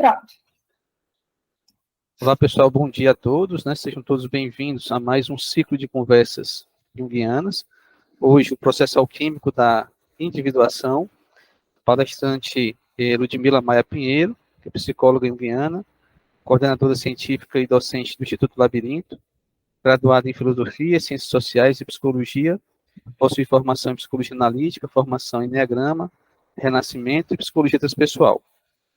Pronto. Olá, pessoal, bom dia a todos, né? Sejam todos bem-vindos a mais um ciclo de conversas junguianas. Hoje, o processo alquímico da individuação. Palestrante Ludmila Maia Pinheiro, que é psicóloga junguiana, coordenadora científica e docente do Instituto Labirinto, graduada em Filosofia, Ciências Sociais e Psicologia, possui formação em Psicologia Analítica, formação em Enneagrama, Renascimento e Psicologia Transpessoal.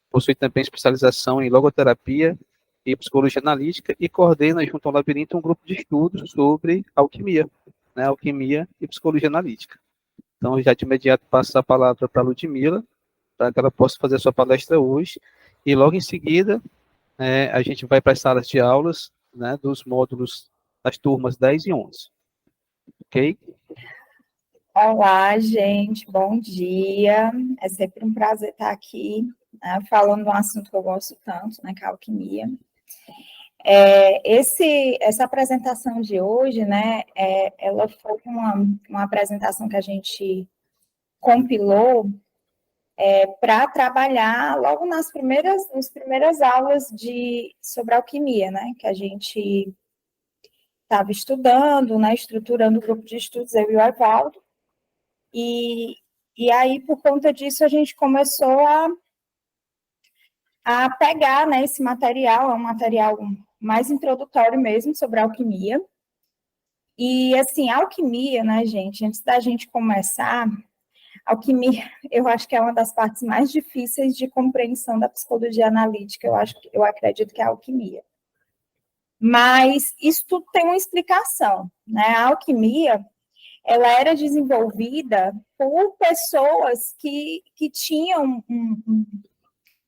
Possui também especialização em Logoterapia e Psicologia Analítica e coordena, junto ao Labirinto, um grupo de estudos sobre alquimia, né, alquimia e Psicologia Analítica. Então, já de imediato passo a palavra para a Ludmila, para que ela possa fazer a sua palestra hoje, e logo em seguida, a gente vai para as salas de aulas, né, dos módulos das turmas 10 e 11. Ok? Olá, gente, bom dia. É sempre um prazer estar aqui, né, falando de um assunto que eu gosto tanto, né, que é a alquimia. Essa apresentação de hoje, né, ela foi uma apresentação que a gente compilou para trabalhar logo nas primeiras aulas sobre alquimia, né, que a gente estava estudando, né, estruturando o grupo de estudos, eu e o Evaldo. E aí, por conta disso, a gente começou a pegar, né, esse material, é um material mais introdutório mesmo sobre a alquimia. E, assim, a alquimia, né, gente, antes da gente começar, a alquimia, eu acho que é uma das partes mais difíceis de compreensão da psicologia analítica, eu acredito que é a alquimia. Mas isso tudo tem uma explicação, né? A alquimia, ela era desenvolvida por pessoas que tinham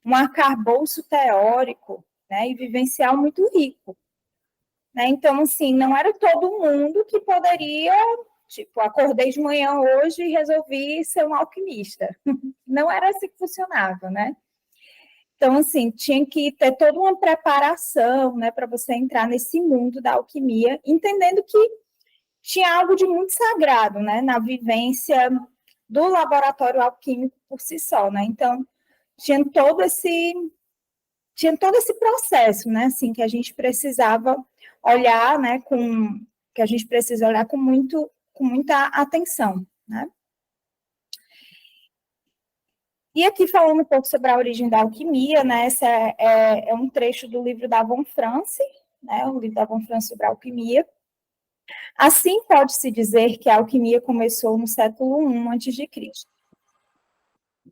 um arcabouço teórico, né, e vivencial muito rico. Né? Então, assim, não era todo mundo que poderia, tipo, acordei de manhã hoje e resolvi ser um alquimista. Não era assim que funcionava, né? Então, assim, tinha que ter toda uma preparação, né, para você entrar nesse mundo da alquimia, entendendo que tinha algo de muito sagrado, né, na vivência do laboratório alquímico por si só, né? Então, tinha todo esse processo, né, assim, que a gente precisava olhar, né, que a gente precisa olhar com muita atenção, né? E aqui falando um pouco sobre a origem da alquimia, né, esse é um trecho do livro da Von Franz, né, o livro da Von Franz sobre a alquimia. Assim, pode-se dizer que a alquimia começou no século I a.C.,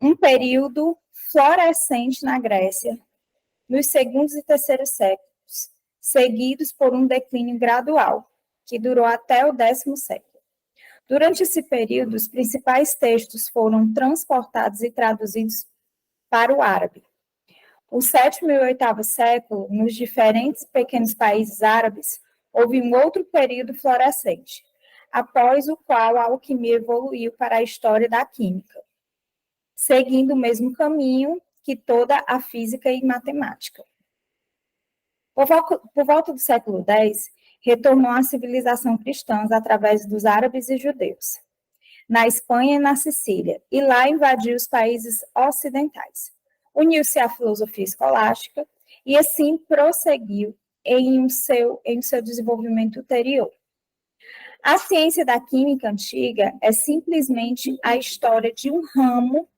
um período florescente na Grécia, nos segundos e terceiros séculos, seguidos por um declínio gradual, que durou até o 10º século. Durante esse período, os principais textos foram transportados e traduzidos para o árabe. O 7º e o 8º século, nos diferentes pequenos países árabes, houve um outro período florescente, após o qual a alquimia evoluiu para a história da química, seguindo o mesmo caminho que toda a física e matemática. Por volta do século X, retornou à civilização cristã através dos árabes e judeus, na Espanha e na Sicília, e lá invadiu os países ocidentais. Uniu-se à filosofia escolástica e assim prosseguiu em seu desenvolvimento ulterior. A ciência da química antiga é simplesmente a história de um ramo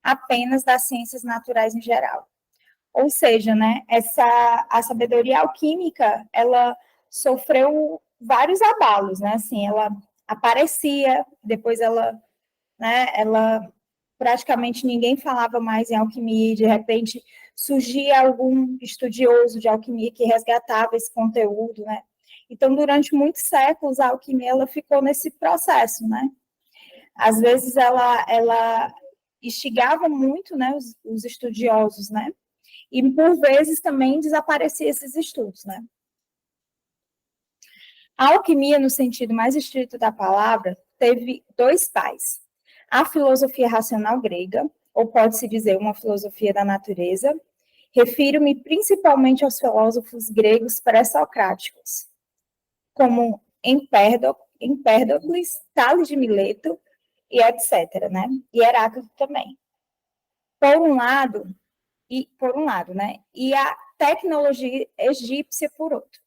apenas das ciências naturais em geral. Ou seja, né, a sabedoria alquímica, ela sofreu vários abalos, né, assim, ela aparecia, depois ela praticamente ninguém falava mais em alquimia, e de repente surgia algum estudioso de alquimia que resgatava esse conteúdo, né. Então, durante muitos séculos, a alquimia, ela ficou nesse processo, né. Às vezes, ela instigava muito, né, os estudiosos, né, e, por vezes, também desaparecia esses estudos, né? A alquimia, no sentido mais estrito da palavra, teve dois pais. A filosofia racional grega, ou pode-se dizer uma filosofia da natureza. Refiro-me principalmente aos filósofos gregos pré-socráticos, como Empédocles, Tales de Mileto, e etc., né? E Heráclito também. Por um lado, e por um lado, né? E a tecnologia egípcia por outro.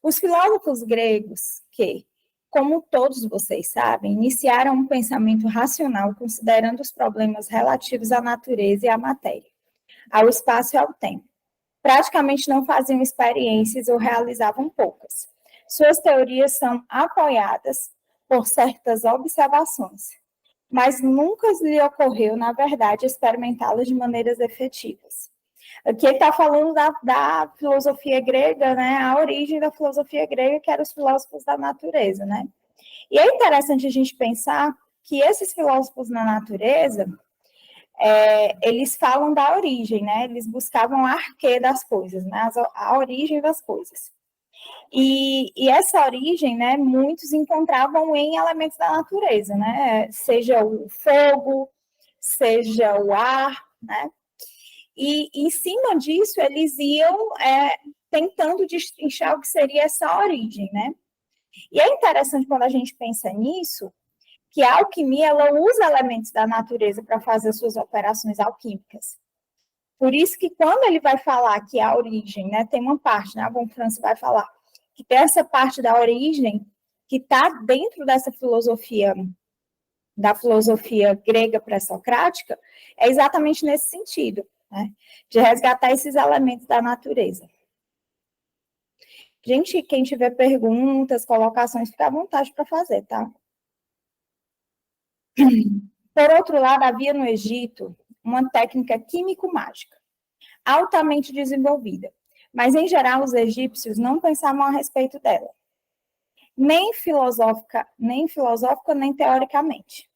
Os filósofos gregos que, como todos vocês sabem, iniciaram um pensamento racional considerando os problemas relativos à natureza e à matéria, ao espaço e ao tempo. Praticamente não faziam experiências ou realizavam poucas. Suas teorias são apoiadas por certas observações, mas nunca lhe ocorreu, na verdade, experimentá-las de maneiras efetivas. Aqui ele está falando da filosofia grega, né? A origem da filosofia grega, que eram os filósofos da natureza, né? E é interessante a gente pensar que esses filósofos na natureza, eles falam da origem, né? Eles buscavam a arquê das coisas, né? A origem das coisas. E essa origem, né? Muitos encontravam em elementos da natureza, né? Seja o fogo, seja o ar, né? E em cima disso, eles iam tentando destrinchar o que seria essa origem, né? E é interessante quando a gente pensa nisso, que a alquimia, ela usa elementos da natureza para fazer suas operações alquímicas. Por isso que quando ele vai falar que a origem, né, tem uma parte, né, a Von Franz vai falar, que tem essa parte da origem que está dentro dessa filosofia, da filosofia grega pré-socrática, é exatamente nesse sentido, né, de resgatar esses elementos da natureza. Gente, quem tiver perguntas, colocações, fica à vontade para fazer, tá? Por outro lado, havia no Egito uma técnica químico-mágica, altamente desenvolvida, mas, em geral, os egípcios não pensavam a respeito dela, nem filosófica, nem teoricamente.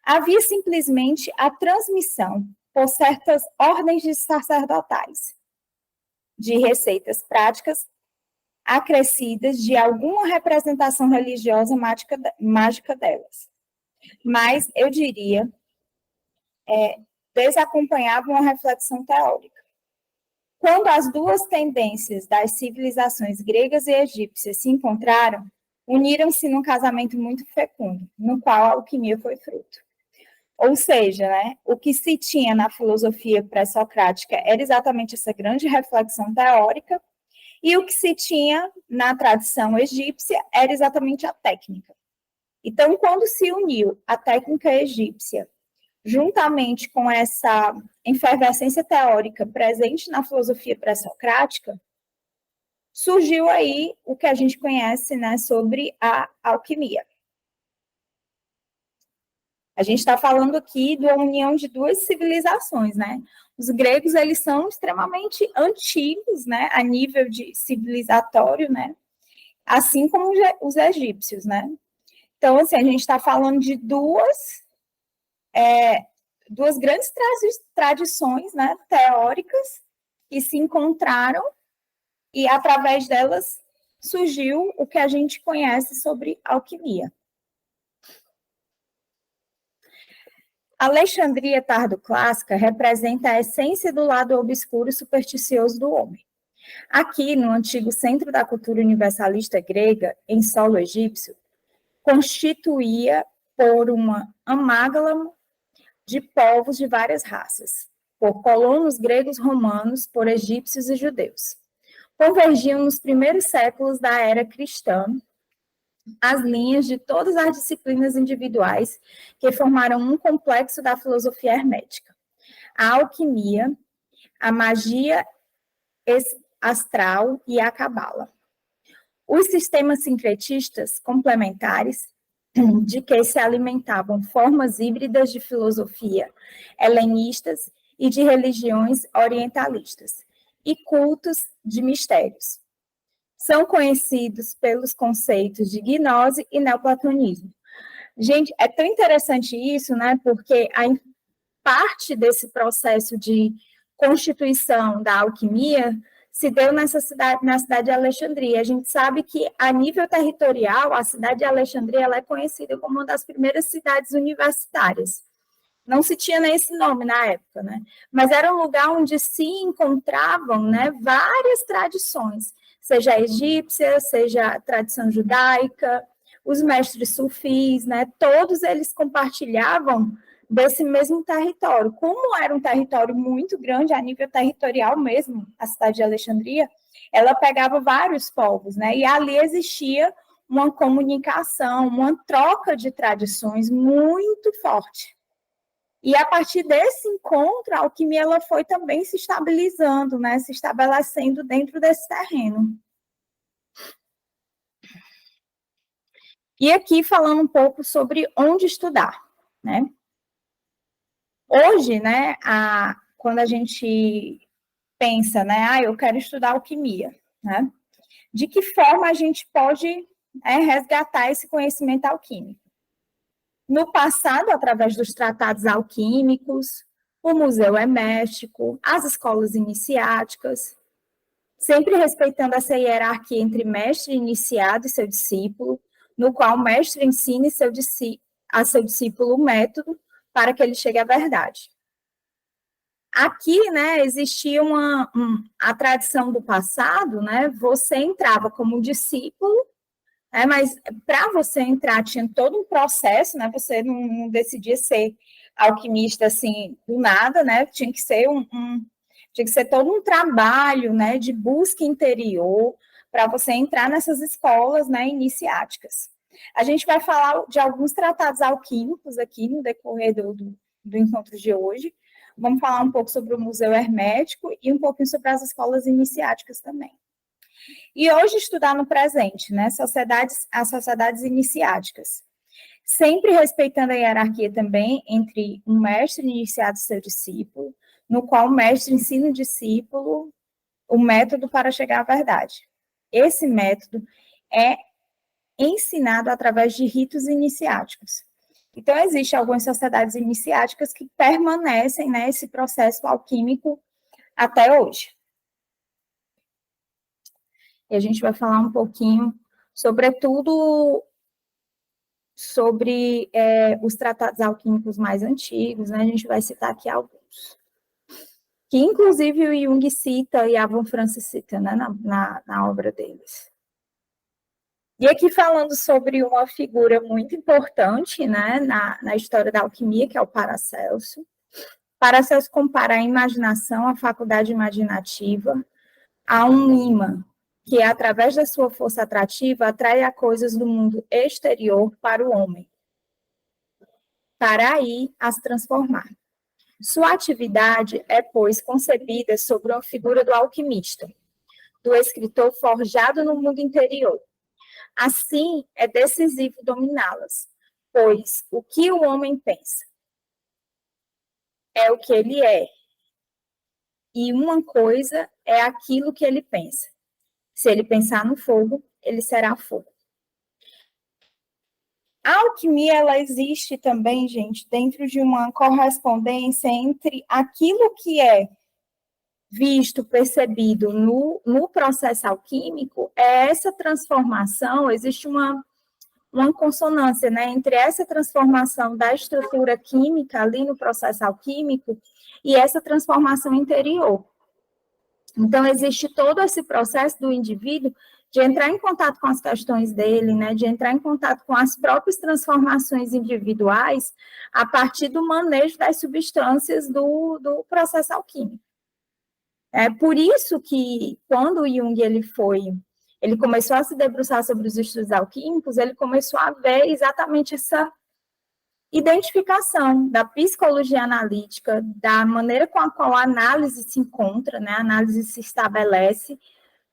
Havia simplesmente a transmissão por certas ordens de sacerdotais, de receitas práticas acrescidas de alguma representação religiosa mágica delas. Mas, eu diria, desacompanhavam uma reflexão teórica. Quando as duas tendências das civilizações gregas e egípcias se encontraram, uniram-se num casamento muito fecundo, no qual a alquimia foi fruto. Ou seja, né, o que se tinha na filosofia pré-socrática era exatamente essa grande reflexão teórica, e o que se tinha na tradição egípcia era exatamente a técnica. Então, quando se uniu a técnica egípcia, juntamente com essa efervescência teórica presente na filosofia pré-socrática, surgiu aí o que a gente conhece, né, sobre a alquimia. A gente está falando aqui da união de duas civilizações, né? Os gregos, eles são extremamente antigos, né, a nível de civilizatório, né? Assim como os egípcios, né? Então, assim, a gente está falando de duas grandes tradições, né, teóricas que se encontraram e, através delas, surgiu o que a gente conhece sobre alquimia. A Alexandria tardo-clássica representa a essência do lado obscuro e supersticioso do homem. Aqui, no antigo centro da cultura universalista grega, em solo egípcio, constituía por uma amálgama de povos de várias raças, por colonos gregos, romanos, por egípcios e judeus. Convergiam nos primeiros séculos da era cristã as linhas de todas as disciplinas individuais que formaram um complexo da filosofia hermética. A alquimia, a magia astral e a cabala. Os sistemas sincretistas complementares, de que se alimentavam formas híbridas de filosofia helenistas e de religiões orientalistas, e cultos de mistérios. São conhecidos pelos conceitos de gnose e neoplatonismo. Gente, é tão interessante isso, né? Porque a parte desse processo de constituição da alquimia se deu na cidade de Alexandria. A gente sabe que, a nível territorial, a cidade de Alexandria ela é conhecida como uma das primeiras cidades universitárias. Não se tinha nem esse nome na época, né? Mas era um lugar onde se encontravam, né, várias tradições, seja a egípcia, seja a tradição judaica, os mestres sufis, né? Todos eles compartilhavam desse mesmo território. Como era um território muito grande, a nível territorial mesmo, a cidade de Alexandria, ela pegava vários povos, né? E ali existia uma comunicação, uma troca de tradições muito forte. E a partir desse encontro, a alquimia ela foi também se estabilizando, né? Se estabelecendo dentro desse terreno. E aqui falando um pouco sobre onde estudar, né? Hoje, né, quando a gente pensa, né, eu quero estudar alquimia, né? De que forma a gente pode resgatar esse conhecimento alquímico? No passado, através dos tratados alquímicos, o Museu Hermético, as escolas iniciáticas, sempre respeitando essa hierarquia entre mestre iniciado e seu discípulo, no qual o mestre ensina a seu discípulo o método para que ele chegue à verdade. Aqui, né, existia a tradição do passado, né, você entrava como discípulo, mas para você entrar tinha todo um processo, né, você não decidia ser alquimista assim do nada, né, tinha que ser tinha que ser todo um trabalho, né, de busca interior para você entrar nessas escolas, né, iniciáticas. A gente vai falar de alguns tratados alquímicos aqui no decorrer do encontro de hoje. Vamos falar um pouco sobre o Museu Hermético e um pouquinho sobre as escolas iniciáticas também. E hoje estudar no presente, né, as sociedades iniciáticas, sempre respeitando a hierarquia também entre um mestre iniciado e seu discípulo, no qual o mestre ensina o discípulo o método para chegar à verdade. Esse método é ensinado através de ritos iniciáticos. Então, existem algumas sociedades iniciáticas que permanecem nesse processo alquímico até hoje. E a gente vai falar um pouquinho, sobretudo, sobre os tratados alquímicos mais antigos, né? A gente vai citar aqui alguns. Que, inclusive, o Jung cita e a Von Francis cita, né, na obra deles. E aqui falando sobre uma figura muito importante, né, na história da alquimia, que é o Paracelso. Paracelso compara a imaginação, a faculdade imaginativa, a um imã, que, através da sua força atrativa, atrai as coisas do mundo exterior para o homem, para aí as transformar. Sua atividade é, pois, concebida sobre uma figura do alquimista, do escritor forjado no mundo interior. Assim, é decisivo dominá-las, pois o que o homem pensa é o que ele é, e uma coisa é aquilo que ele pensa. Se ele pensar no fogo, ele será fogo. A alquimia, ela existe também, gente, dentro de uma correspondência entre aquilo que é visto, percebido no processo alquímico, essa transformação, existe uma consonância, né, entre essa transformação da estrutura química ali no processo alquímico e essa transformação interior. Então, existe todo esse processo do indivíduo de entrar em contato com as questões dele, né, de entrar em contato com as próprias transformações individuais a partir do manejo das substâncias do processo alquímico. É por isso que, quando o Jung ele começou a se debruçar sobre os estudos alquímicos, ele começou a ver exatamente essa identificação da psicologia analítica, da maneira com a qual a análise se encontra, né, a análise se estabelece,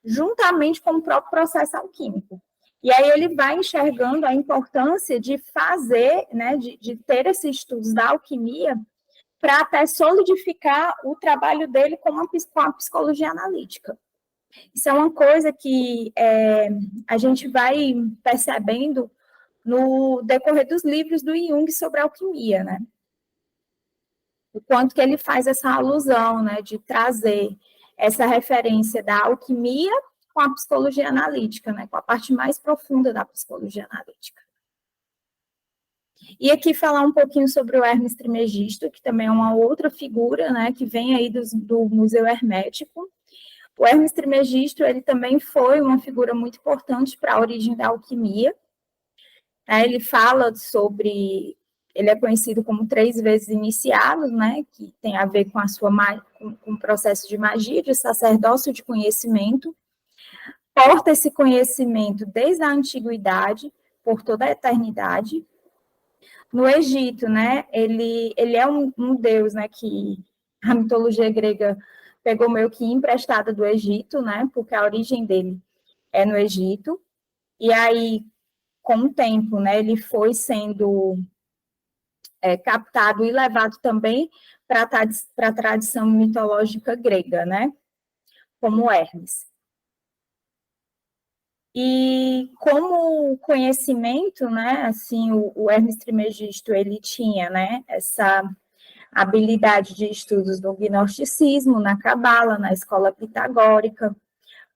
juntamente com o próprio processo alquímico. E aí ele vai enxergando a importância de fazer, né, de ter esses estudos da alquimia para até solidificar o trabalho dele com a psicologia analítica. Isso é uma coisa que a gente vai percebendo no decorrer dos livros do Jung sobre alquimia, né? O quanto que ele faz essa alusão, né, de trazer essa referência da alquimia com a psicologia analítica, né, com a parte mais profunda da psicologia analítica. E aqui falar um pouquinho sobre o Hermes Trismegisto, que também é uma outra figura, né, que vem aí do Museu Hermético. O Hermes Trismegisto, ele também foi uma figura muito importante para a origem da alquimia. Ele fala sobre ele é conhecido como 3 vezes iniciado, né, que tem a ver com com o processo de magia, de sacerdócio de conhecimento, porta esse conhecimento desde a antiguidade, por toda a eternidade. No Egito, né, ele é um deus, né, que a mitologia grega pegou meio que emprestada do Egito, né, porque a origem dele é no Egito, e aí, com o tempo, né, ele foi sendo captado e levado também para a tradição mitológica grega, né, como Hermes. E como conhecimento, né, assim, o Hermes Trismegisto, ele tinha, né, essa habilidade de estudos do gnosticismo, na cabala, na escola pitagórica,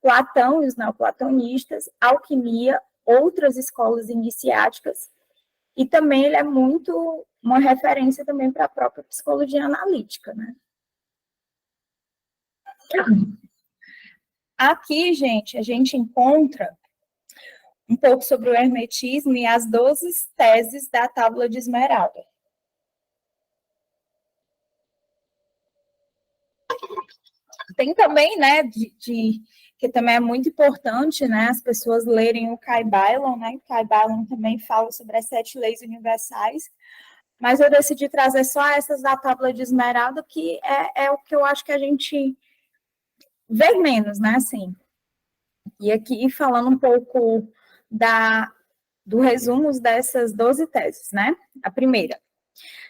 Platão e os neoplatonistas, alquimia, outras escolas iniciáticas, e também ele é muito uma referência também para a própria psicologia analítica, né? Aqui, gente, a gente encontra um pouco sobre o hermetismo e as 12 teses da Tábua de Esmeralda. Tem também, né, que também é muito importante, né, as pessoas lerem o Kai Byron, né, Kai Byron também fala sobre as 7 leis universais, mas eu decidi trazer só essas da Tábua de Esmeralda, que é o que eu acho que a gente vê menos, né, assim. E aqui falando um pouco do resumo dessas 12 teses, né, a primeira.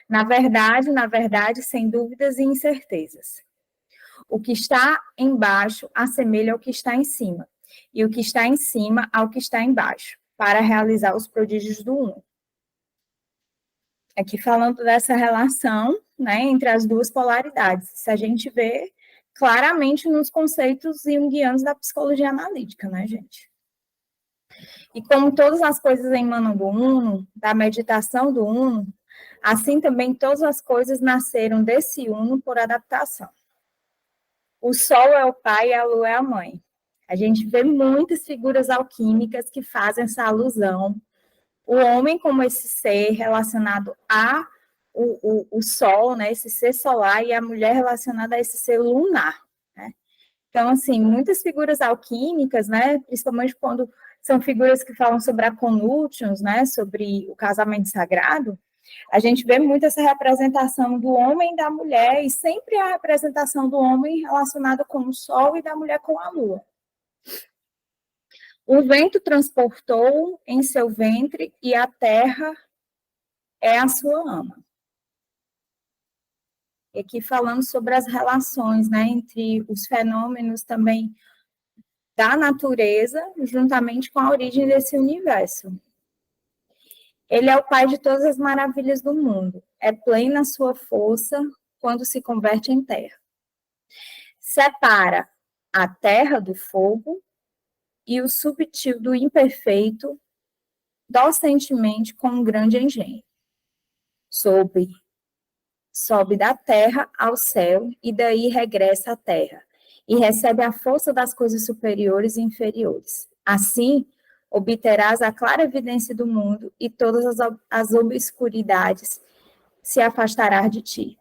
Na verdade, sem dúvidas e incertezas. O que está embaixo assemelha ao que está em cima, e o que está em cima ao que está embaixo, para realizar os prodígios do um. Aqui falando dessa relação, né, entre as duas polaridades. Isso a gente vê claramente nos conceitos junguianos da psicologia analítica, né, gente? E como todas as coisas emanam do Uno, da meditação do Uno, assim também todas as coisas nasceram desse Uno por adaptação. O Sol é o pai e a Lua é a mãe. A gente vê muitas figuras alquímicas que fazem essa alusão. O homem como esse ser relacionado o Sol, né, esse ser solar, e a mulher relacionada a esse ser lunar. Né? Então, assim, muitas figuras alquímicas, né, principalmente quando são figuras que falam sobre a conútios, né, sobre o casamento sagrado, a gente vê muito essa representação do homem e da mulher, e sempre a representação do homem relacionada com o sol e da mulher com a lua. O vento transportou em seu ventre e a terra é a sua ama. E aqui falando sobre as relações, né, entre os fenômenos também da natureza, juntamente com a origem desse universo. Ele é o pai de todas as maravilhas do mundo. É plena sua força quando se converte em terra. Separa a terra do fogo e o subtil do imperfeito, docentemente com um grande engenho. Sobe da terra ao céu e daí regressa à terra e recebe a força das coisas superiores e inferiores. Assim, obterás a clara evidência do mundo e todas as obscuridades se afastará de ti.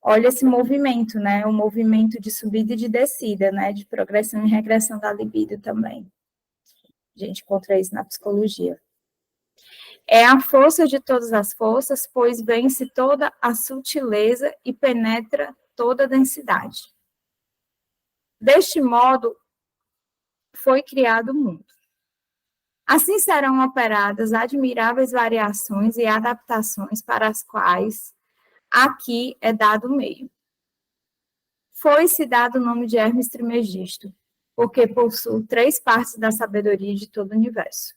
Olha esse movimento, né? O movimento de subida e de descida, né? De progressão e regressão da libido também. A gente encontra isso na psicologia. É a força de todas as forças, pois vence toda a sutileza e penetra toda a densidade. Deste modo, foi criado o mundo. Assim serão operadas admiráveis variações e adaptações para as quais aqui é dado o meio. Foi-se dado o nome de Hermes Trismegisto, porque possui 3 partes da sabedoria de todo o universo.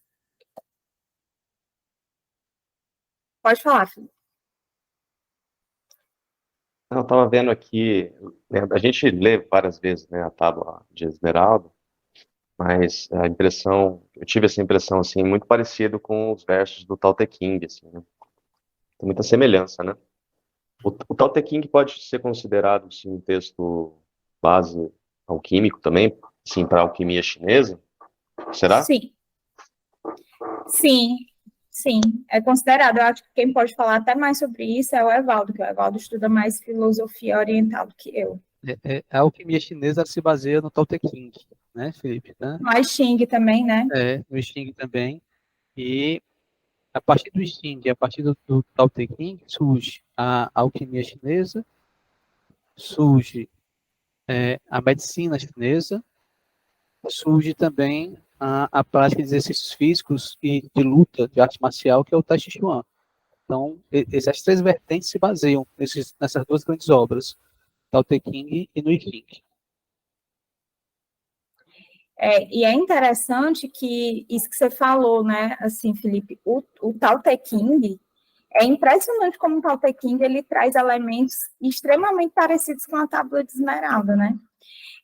Pode falar, Felipe. Eu estava vendo aqui, né, a gente lê várias vezes, né, a Tábua de Esmeralda, mas eu tive essa impressão, assim, muito parecido com os versos do Tao Te Ching, assim, né? Tem muita semelhança, né? O Tao Te Ching pode ser considerado, assim, um texto base alquímico também, sim, para a alquimia chinesa? Será? Sim. Sim, Sim, é considerado. Eu acho que quem pode falar até mais sobre isso é o Evaldo, que o Evaldo estuda mais filosofia oriental do que eu. A alquimia chinesa se baseia no Tao Te Ching, né, Felipe? Né? No I Ching também, né? No Xing também. E a partir do Xing, a partir do Tao Te Ching, surge a alquimia chinesa, surge a medicina chinesa, surge também a prática de exercícios físicos e de luta, de arte marcial, que é o Tai Chi Chuan. Então, essas três vertentes se baseiam nessas duas grandes obras, Tao Te Ching e no I Ching. E é interessante que isso que você falou, né, assim, Felipe, o Tao Te Ching, é impressionante como o Tao Te Ching, ele traz elementos extremamente parecidos com a Tábua de Esmeralda, né?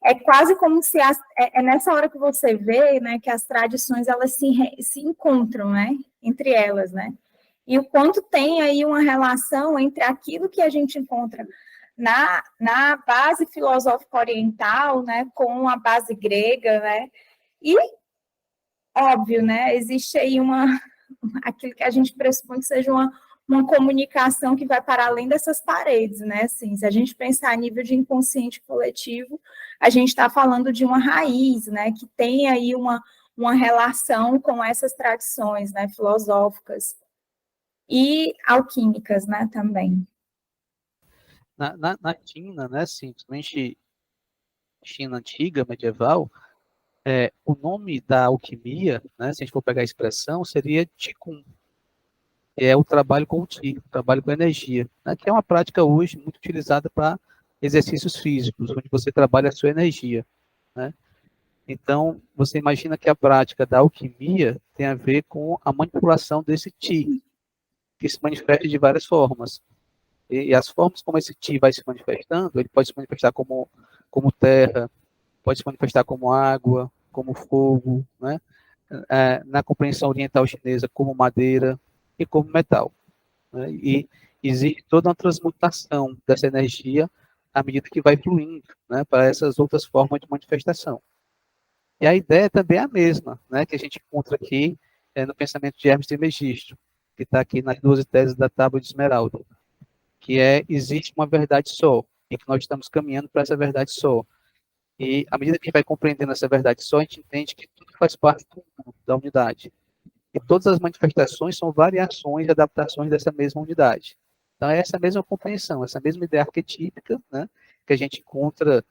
É quase como se é nessa hora que você vê, né, que as tradições elas se encontram, né, entre elas, né? E o quanto tem aí uma relação entre aquilo que a gente encontra na base filosófica oriental, né, com a base grega, né? E óbvio, né, existe aí aquilo que a gente pressupõe que seja uma comunicação que vai para além dessas paredes, né? Assim, se a gente pensar a nível de inconsciente coletivo, a gente está falando de uma raiz, né? Que tem aí uma relação com essas tradições, né? Filosóficas e alquímicas, né? Também. Na China, né, simplesmente China antiga, medieval, o nome da alquimia, né, se a gente for pegar a expressão, seria Qigong, que é o trabalho com o Qi, o trabalho com energia, né, que é uma prática hoje muito utilizada para exercícios físicos, onde você trabalha a sua energia, né? Então, você imagina que a prática da alquimia tem a ver com a manipulação desse Qi, que se manifesta de várias formas. E as formas como esse Qi vai se manifestando, ele pode se manifestar como terra, pode se manifestar como água, como fogo, né? Na compreensão oriental chinesa, como madeira e como metal. Né? E existe toda uma transmutação dessa energia à medida que vai fluindo, né, para essas outras formas de manifestação. E a ideia também é a mesma, né, que a gente encontra aqui no pensamento de Hermes Trismegisto, que está aqui nas 12 teses da Tábua de Esmeralda, que existe uma verdade só, e que nós estamos caminhando para essa verdade só. E à medida que a gente vai compreendendo essa verdade só, a gente entende que tudo faz parte da unidade. E todas as manifestações são variações e adaptações dessa mesma unidade. Então, é essa mesma compreensão, essa mesma ideia arquetípica, né, que a gente encontra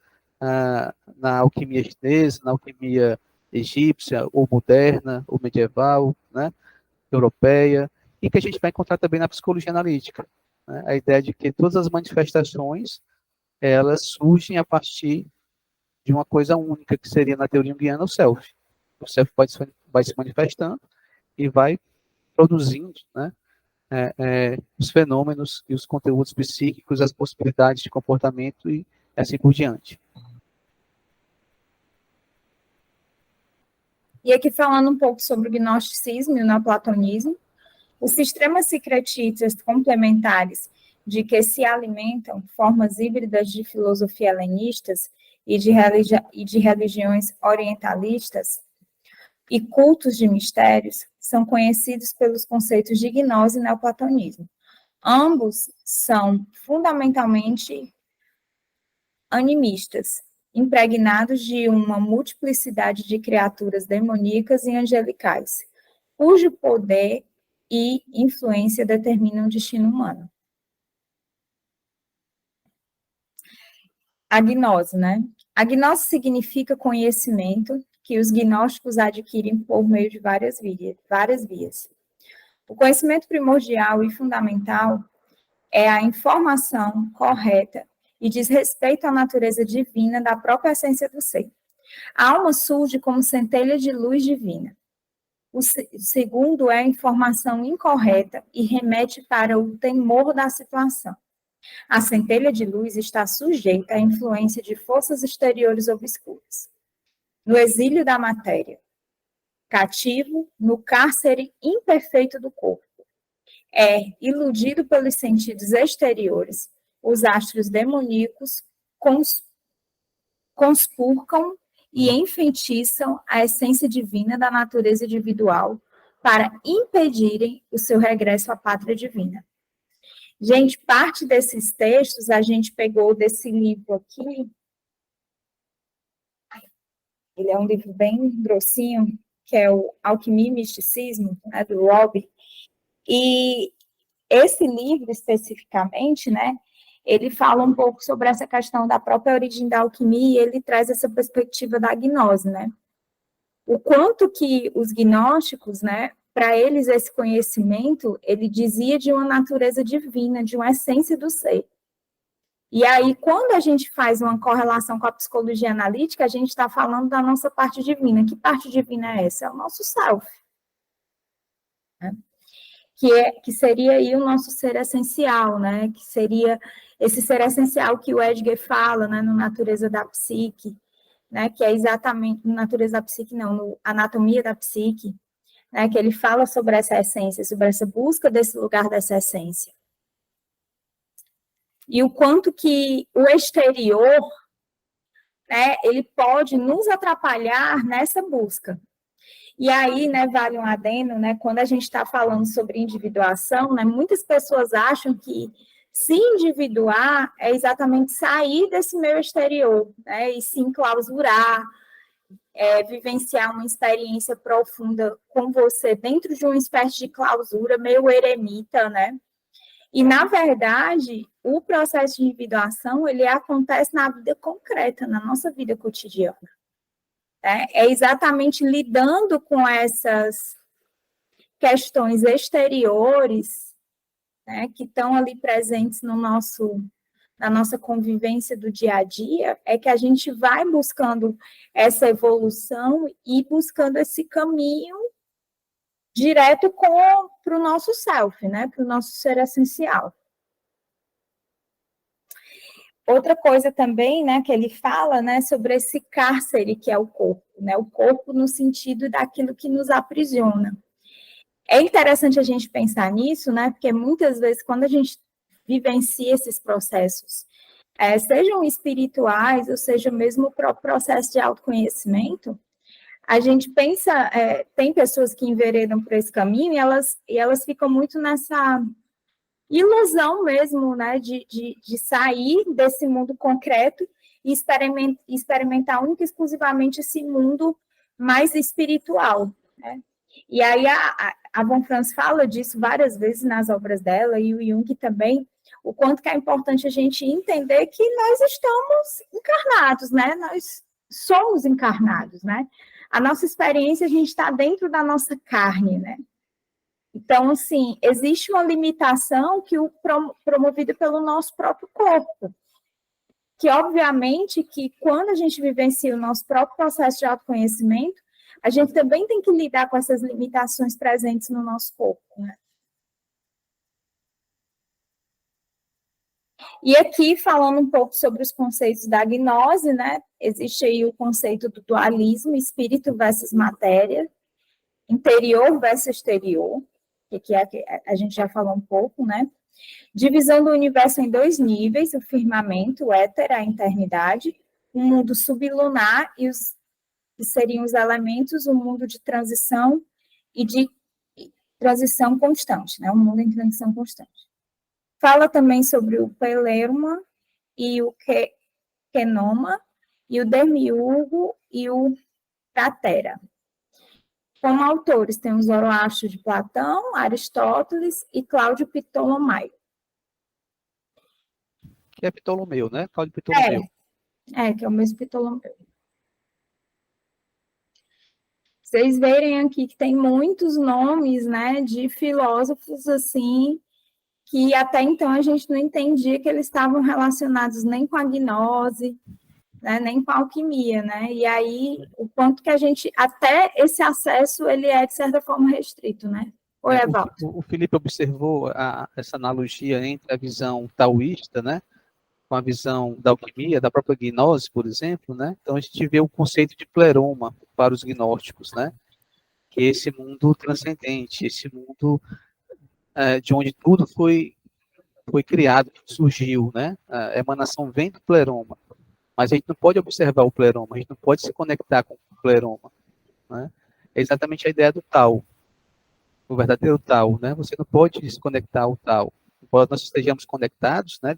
na alquimia chinesa, na alquimia egípcia, ou moderna, ou medieval, né, europeia, e que a gente vai encontrar também na psicologia analítica. Né, a ideia de que todas as manifestações, elas surgem a partir de uma coisa única, que seria na teoria junguiana o self. O self vai se manifestando e vai produzindo, né, os fenômenos e os conteúdos psíquicos, as possibilidades de comportamento e assim por diante. E aqui falando um pouco sobre o gnosticismo e o neoplatonismo, os sistemas secretistas complementares de que se alimentam formas híbridas de filosofia helenistas e de religiões orientalistas e cultos de mistérios são conhecidos pelos conceitos de gnose e neoplatonismo. Ambos são fundamentalmente animistas, impregnados de uma multiplicidade de criaturas demoníacas e angelicais, cujo poder e influência determinam o destino humano. A gnose, né? A gnose significa conhecimento que os gnósticos adquirem por meio de várias vias. O conhecimento primordial e fundamental é a informação correta e diz respeito à natureza divina da própria essência do ser. A alma surge como centelha de luz divina. O segundo é a informação incorreta e remete para o temor da situação. A centelha de luz está sujeita à influência de forças exteriores obscuras. No exílio da matéria, cativo no cárcere imperfeito do corpo, é iludido pelos sentidos exteriores, os astros demoníacos conspurcam e enfeitiçam a essência divina da natureza individual para impedirem o seu regresso à pátria divina. Gente, parte desses textos a gente pegou desse livro aqui. Ele é um livro bem grossinho, que é o Alquimia e Misticismo, né, do Robb. E esse livro, especificamente, né, ele fala um pouco sobre essa questão da própria origem da alquimia, e ele traz essa perspectiva da gnose, né? O quanto que os gnósticos, né, para eles esse conhecimento, ele dizia de uma natureza divina, de uma essência do ser. E aí, quando a gente faz uma correlação com a psicologia analítica, a gente está falando da nossa parte divina. Que parte divina é essa? É o nosso self. Né? Que seria aí o nosso ser essencial, né? Que seria esse ser essencial que o Edgar fala, né, no Natureza da Psique, né, que é exatamente, no Natureza da Psique não, no Anatomia da Psique, né, que ele fala sobre essa essência, sobre essa busca desse lugar dessa essência. E o quanto que o exterior, né, ele pode nos atrapalhar nessa busca. E aí, né, vale um adendo, né, quando a gente está falando sobre individuação, né, muitas pessoas acham que se individuar é exatamente sair desse meio exterior, né, e se enclausurar, vivenciar uma experiência profunda com você dentro de uma espécie de clausura meio eremita, né? E, na verdade, o processo de individuação, ele acontece na vida concreta, na nossa vida cotidiana. É exatamente lidando com essas questões exteriores, né, que estão ali presentes no na nossa convivência do dia a dia, é que a gente vai buscando essa evolução e buscando esse caminho direto para o nosso self, né, para o nosso ser essencial. Outra coisa também, né, que ele fala, né, sobre esse cárcere que é o corpo, né, o corpo no sentido daquilo que nos aprisiona. É interessante a gente pensar nisso, né, porque muitas vezes quando a gente vivencia esses processos, sejam espirituais, ou seja mesmo o próprio processo de autoconhecimento, a gente pensa, tem pessoas que enveredam por esse caminho e elas ficam muito nessa ilusão mesmo, né, de sair desse mundo concreto e experimentar única e exclusivamente esse mundo mais espiritual, né? E aí a Von Franz fala disso várias vezes nas obras dela, e o Jung também, o quanto que é importante a gente entender que nós estamos encarnados, né? Nós somos encarnados, né? A nossa experiência, a gente está dentro da nossa carne, né? Então, assim, existe uma limitação promovida pelo nosso próprio corpo, que, obviamente, que quando a gente vivencia o nosso próprio processo de autoconhecimento, a gente também tem que lidar com essas limitações presentes no nosso corpo, né? E aqui, falando um pouco sobre os conceitos da gnose, né? Existe aí o conceito do dualismo, espírito versus matéria, interior versus exterior, que a gente já falou um pouco, né? Divisão do universo em dois níveis, o firmamento, o éter, a eternidade, o mundo sublunar e os que seriam os elementos, o mundo de transição e de transição constante, né? O mundo em transição constante. Fala também sobre o pleroma e o kenoma, e o demiurgo e o cratera. Como autores, tem o Zoroastro de Platão, Aristóteles e Cláudio Ptolomeu. Que é Ptolomeu, né? Cláudio Ptolomeu. Que é o mesmo Ptolomeu. Vocês verem aqui que tem muitos nomes, né, de filósofos, assim, que até então a gente não entendia que eles estavam relacionados nem com a gnose, né, nem com a alquimia, né, e aí o quanto que a gente, até esse acesso, ele é, de certa forma, restrito, né. Oi, Evaldo. O Felipe observou essa analogia entre a visão taoísta, né, com a visão da alquimia, da própria gnose, por exemplo, né? Então a gente vê o conceito de pleroma para os gnósticos, né? Que é esse mundo transcendente, esse mundo de onde tudo foi criado, surgiu, né? A emanação vem do pleroma, mas a gente não pode observar o pleroma, a gente não pode se conectar com o pleroma, né? É exatamente a ideia do Tao. o verdadeiro tal, né? Você não pode desconectar o tal. Embora nós estejamos conectados, né?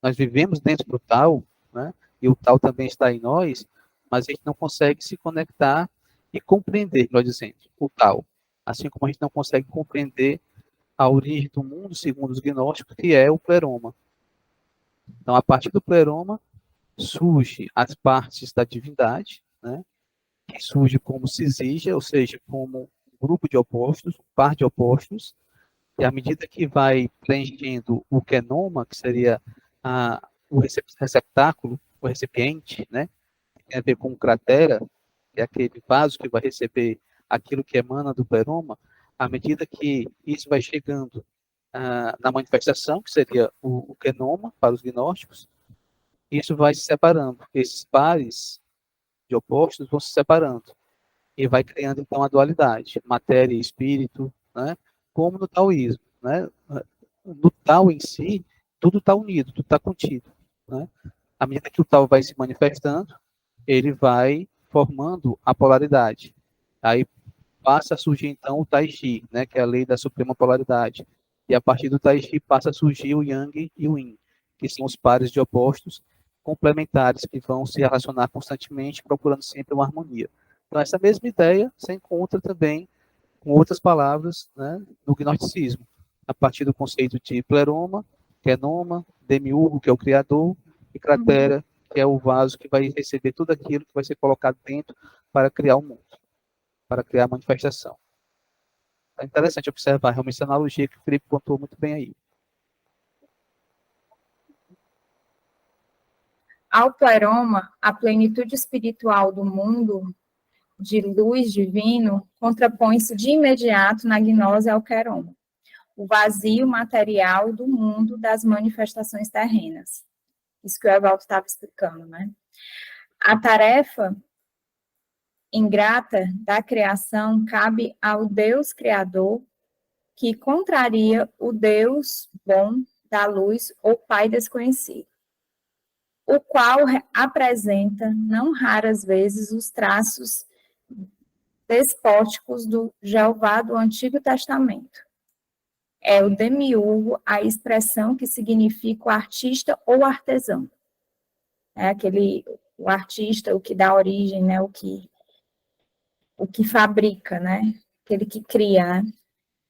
Nós vivemos dentro do tal, né? E o tal também está em nós, mas a gente não consegue se conectar e compreender, nós dizemos, o tal. Assim como a gente não consegue compreender a origem do mundo, segundo os gnósticos, que é o pleroma. Então, a partir do pleroma, surge as partes da divindade, né? Que surge como cisígia, ou seja, como um grupo de opostos, um par de opostos, e à medida que vai preenchendo o genoma, que seria o receptáculo, o recipiente, né? Que tem a ver com cratera, que é aquele vaso que vai receber aquilo que emana do pleroma, à medida que isso vai chegando na manifestação, que seria o genoma para os gnósticos, isso vai se separando. Esses pares de opostos vão se separando e vai criando então a dualidade, matéria e espírito, né? Como no taoísmo, né? No Tao em si, tudo está unido, tudo está contido, né? À medida que o Tao vai se manifestando, ele vai formando a polaridade. Aí passa a surgir então o Tai Chi, né? Que é a lei da suprema polaridade. E a partir do Tai Chi passa a surgir o Yang e o Yin, que são os pares de opostos complementares que vão se relacionar constantemente, procurando sempre uma harmonia. Então, essa mesma ideia se encontra também com outras palavras, né, no gnosticismo, a partir do conceito de pleroma, genoma, demiurgo, que é o criador, e cratera, que é o vaso que vai receber tudo aquilo que vai ser colocado dentro para criar o mundo, para criar a manifestação. É interessante observar realmente essa analogia que o Felipe contou muito bem aí. Ao pleroma, a plenitude espiritual do mundo de luz divino contrapõe-se de imediato na gnose ao queroma, o vazio material do mundo das manifestações terrenas. Isso que o Evaldo estava explicando, né? A tarefa ingrata da criação cabe ao Deus Criador, que contraria o Deus bom da luz ou Pai desconhecido, o qual apresenta, não raras vezes, os traços despóticos do Jeová do Antigo Testamento. É o demiurgo a expressão que significa o artista ou artesão. É o artista, o que dá origem, né, o que fabrica, né, aquele que cria, né?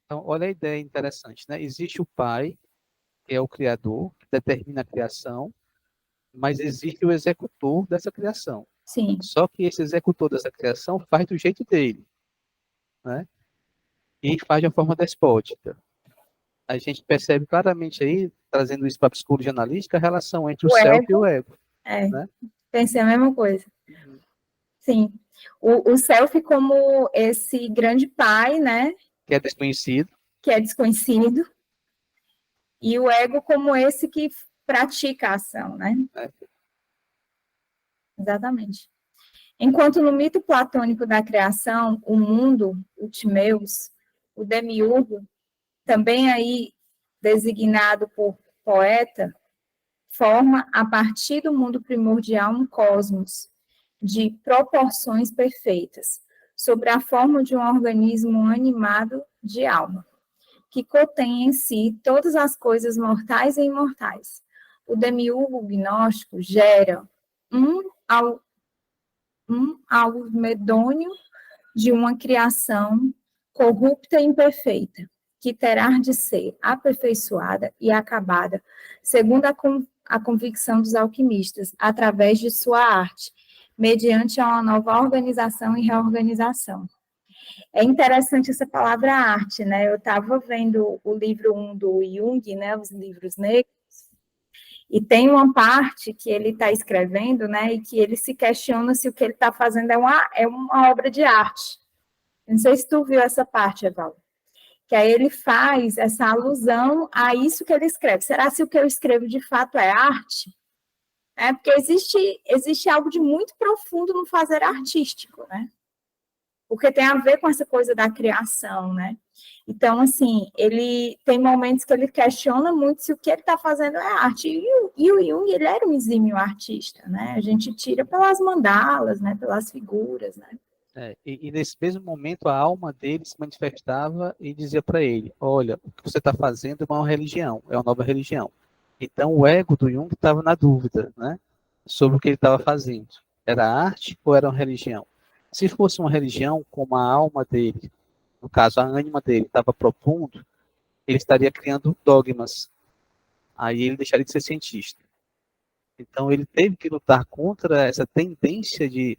Então, olha a ideia interessante, né? Existe o Pai, que é o Criador, que determina a criação, mas existe o executor dessa criação. Sim. Só que esse executor dessa criação faz do jeito dele, né? E faz de uma forma despótica. A gente percebe claramente aí, trazendo isso para a psicologia analítica, a relação entre o self e o ego. Né? Pensei a mesma coisa. Sim. O self como esse grande pai, né? Que é desconhecido. Que é desconhecido. E o ego como esse que pratica a ação, né? Exatamente. Enquanto no mito platônico da criação, o mundo, o Timeus, o demiurgo, também aí designado por poeta, forma, a partir do mundo primordial, um cosmos de proporções perfeitas, sobre a forma de um organismo animado de alma, que contém em si todas as coisas mortais e imortais. O demiurgo gnóstico gera um almedônio de uma criação corrupta e imperfeita, que terá de ser aperfeiçoada e acabada, segundo a convicção dos alquimistas, através de sua arte, mediante uma nova organização e reorganização. É interessante essa palavra arte, né? Eu estava vendo o livro 1 do Jung, né? Os livros negros, e tem uma parte que ele está escrevendo, né? E que ele se questiona se o que ele está fazendo é uma obra de arte. Não sei se tu viu essa parte, Evaldo. Que aí ele faz essa alusão a isso que ele escreve. Será se o que eu escrevo de fato é arte? Porque existe algo de muito profundo no fazer artístico, né? Porque tem a ver com essa coisa da criação, né? Então, assim, ele tem momentos que ele questiona muito se o que ele está fazendo é arte. E o Jung, ele era um exímio artista, né? A gente tira pelas mandalas, né? Pelas figuras, né? E nesse mesmo momento a alma dele se manifestava e dizia para ele: olha, o que você está fazendo é uma religião, é uma nova religião. Então o ego do Jung estava na dúvida, né, sobre o que ele estava fazendo. Era arte ou era uma religião? Se fosse uma religião, como a alma dele, no caso a ânima dele, estava propondo, ele estaria criando dogmas. Aí ele deixaria de ser cientista. Então ele teve que lutar contra essa tendência de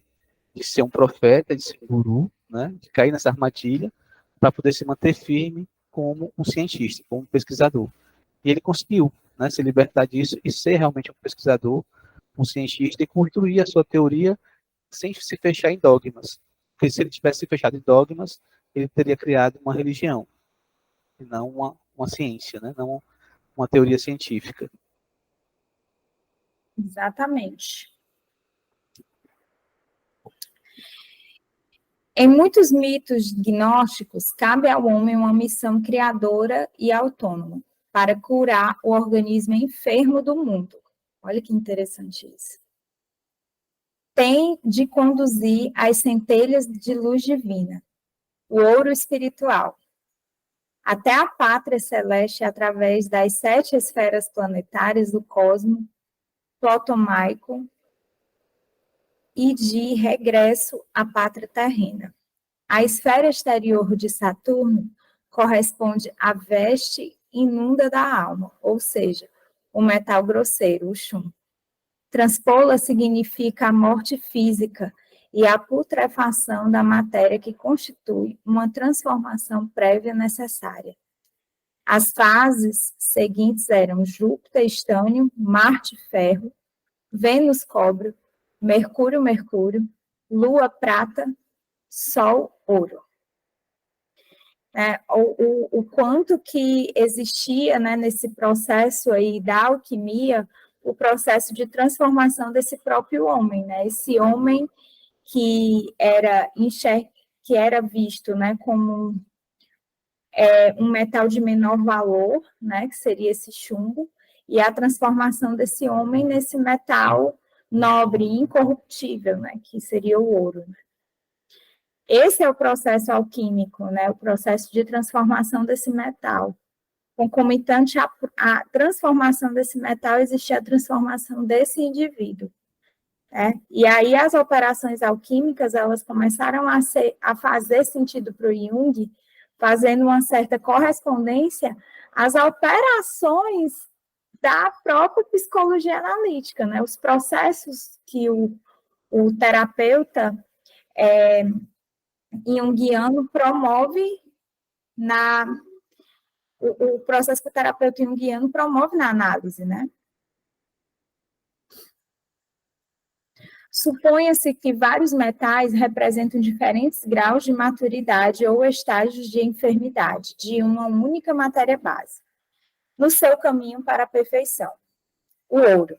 ser um profeta, de ser um guru, né, de cair nessa armadilha, para poder se manter firme como um cientista, como um pesquisador. E ele conseguiu, né, se libertar disso e ser realmente um pesquisador, um cientista, e construir a sua teoria sem se fechar em dogmas. Porque se ele tivesse se fechado em dogmas, ele teria criado uma religião, e não uma ciência, né, não uma teoria científica. Exatamente. Em muitos mitos gnósticos, cabe ao homem uma missão criadora e autônoma para curar o organismo enfermo do mundo. Olha que interessante isso. Tem de conduzir as centelhas de luz divina, o ouro espiritual, até a pátria celeste através das 7 esferas planetárias do cosmo ptolemaico e de regresso à pátria terrena. A esfera exterior de Saturno corresponde à veste inunda da alma, ou seja, o metal grosseiro, o chumbo. Transpô-la significa a morte física e a putrefação da matéria que constitui uma transformação prévia necessária. As fases seguintes eram Júpiter, estânio, Marte, ferro, Vênus, cobre, Mercúrio, mercúrio, Lua, prata, Sol, ouro. O quanto que existia, né, nesse processo aí da alquimia, o processo de transformação desse próprio homem, né? Esse homem que era visto, né, como um metal de menor valor, né, que seria esse chumbo, e a transformação desse homem nesse metal nobre e incorruptível, né, que seria o ouro. Esse é o processo alquímico, né, o processo de transformação desse metal. Concomitante à transformação desse metal, existe a transformação desse indivíduo. Né? E aí as operações alquímicas, elas começaram a fazer sentido para o Jung, fazendo uma certa correspondência às operações da própria psicologia analítica, né? Os processos que o terapeuta junguiano promove o processo que o terapeuta junguiano promove na análise, né? Suponha-se que vários metais representam diferentes graus de maturidade ou estágios de enfermidade de uma única matéria base, no seu caminho para a perfeição, o ouro.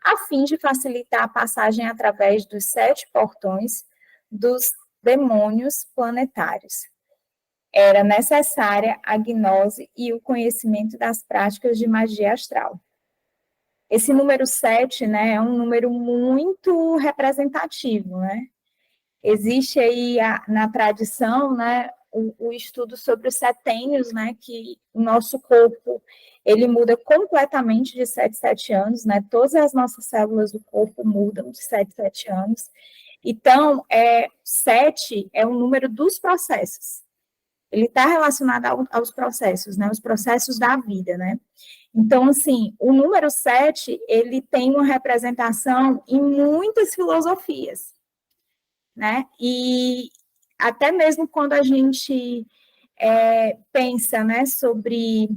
A fim de facilitar a passagem através dos 7 portões dos demônios planetários, era necessária a gnose e o conhecimento das práticas de magia astral. Esse número 7, né, é um número muito representativo, né? Existe aí na tradição, né, o estudo sobre os setênios, né, que o nosso corpo, ele muda completamente de 7 em 7 anos, né? Todas as nossas células do corpo mudam de 7 em 7 anos. Então, 7 é o número dos processos. Ele está relacionado aos processos, né? Os processos da vida, né? Então, assim, o número 7, ele tem uma representação em muitas filosofias, né? E até mesmo quando a gente pensa, né, sobre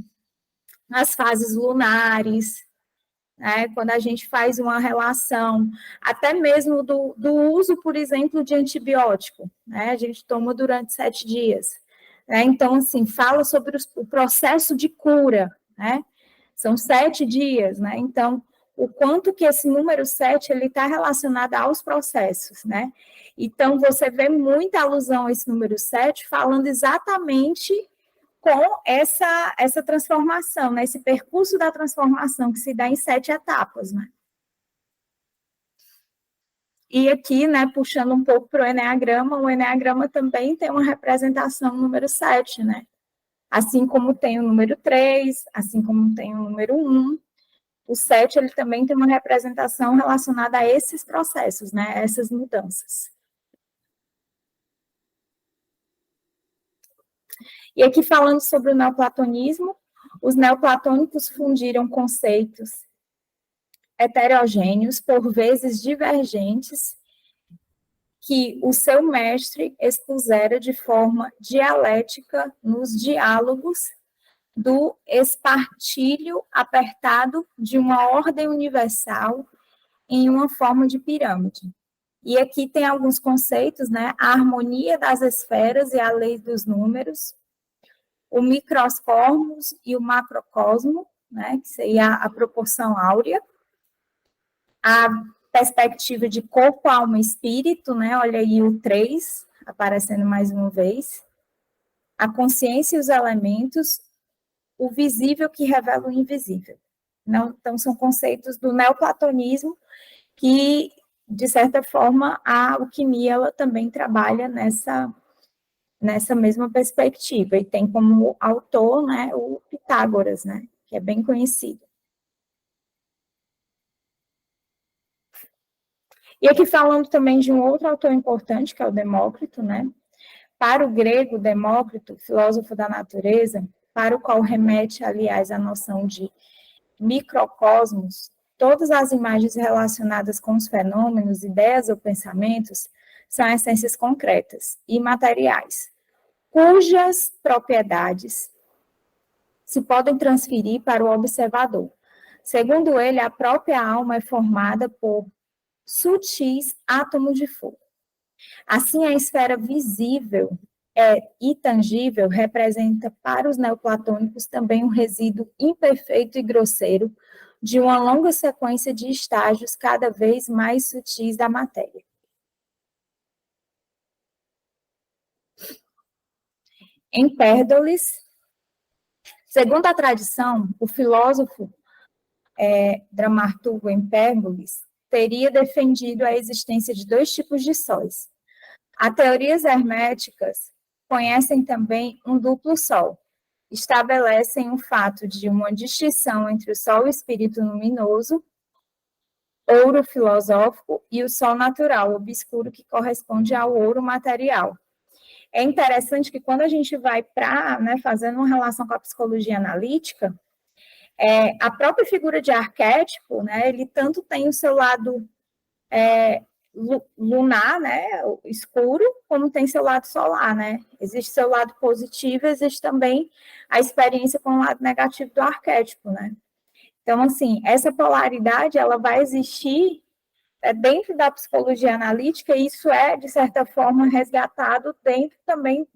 as fases lunares, né, quando a gente faz uma relação, até mesmo do uso, por exemplo, de antibiótico, né? A gente toma durante 7 dias. Né? Então, assim, fala sobre o processo de cura, né? São 7 dias, né? Então, o quanto que esse número 7, ele está relacionado aos processos, né? Então, você vê muita alusão a esse número 7, falando exatamente com essa transformação, né? Esse percurso da transformação que se dá em 7 etapas, né? E aqui, né, puxando um pouco para o Eneagrama também tem uma representação número 7, né? Assim como tem o número 3, assim como tem o número 1, o 7 ele também tem uma representação relacionada a esses processos, né, essas mudanças. E aqui falando sobre o neoplatonismo, os neoplatônicos fundiram conceitos heterogêneos, por vezes divergentes, que o seu mestre expusera de forma dialética nos diálogos do espartilho apertado de uma ordem universal em uma forma de pirâmide. E aqui tem alguns conceitos, né? A harmonia das esferas e a lei dos números, o microcosmos e o macrocosmo, né? Que seria a proporção áurea, a perspectiva de corpo, alma e espírito, né? Olha aí o 3 aparecendo mais uma vez. A consciência e os elementos, o visível que revela o invisível. Não, então, são conceitos do neoplatonismo que, de certa forma, a alquimia ela também trabalha nessa mesma perspectiva. E tem como autor, né, o Pitágoras, né, que é bem conhecido. E aqui falando também de um outro autor importante, que é o Demócrito, né? Para o grego, Demócrito, filósofo da natureza, para o qual remete, aliás, a noção de microcosmos, todas as imagens relacionadas com os fenômenos, ideias ou pensamentos são essências concretas e materiais, cujas propriedades se podem transferir para o observador. Segundo ele, a própria alma é formada por sutis átomos de fogo. Assim, a esfera visível e tangível representa para os neoplatônicos também um resíduo imperfeito e grosseiro de uma longa sequência de estágios cada vez mais sutis da matéria. Empédoles, segundo a tradição, o filósofo dramaturgo Empédoles teria defendido a existência de dois tipos de sóis. As teorias herméticas conhecem também um duplo sol. Estabelecem o fato de uma distinção entre o sol espírito luminoso, ouro filosófico, e o sol natural, obscuro, que corresponde ao ouro material. É interessante que quando a gente vai para, né, fazendo uma relação com a psicologia analítica, a própria figura de arquétipo, né, ele tanto tem o seu lado lunar, né, escuro, como tem seu lado solar, né? Existe seu lado positivo, existe também a experiência com o lado negativo do arquétipo, né? Então, assim, essa polaridade, ela vai existir dentro da psicologia analítica, e isso é, de certa forma, resgatado dentro também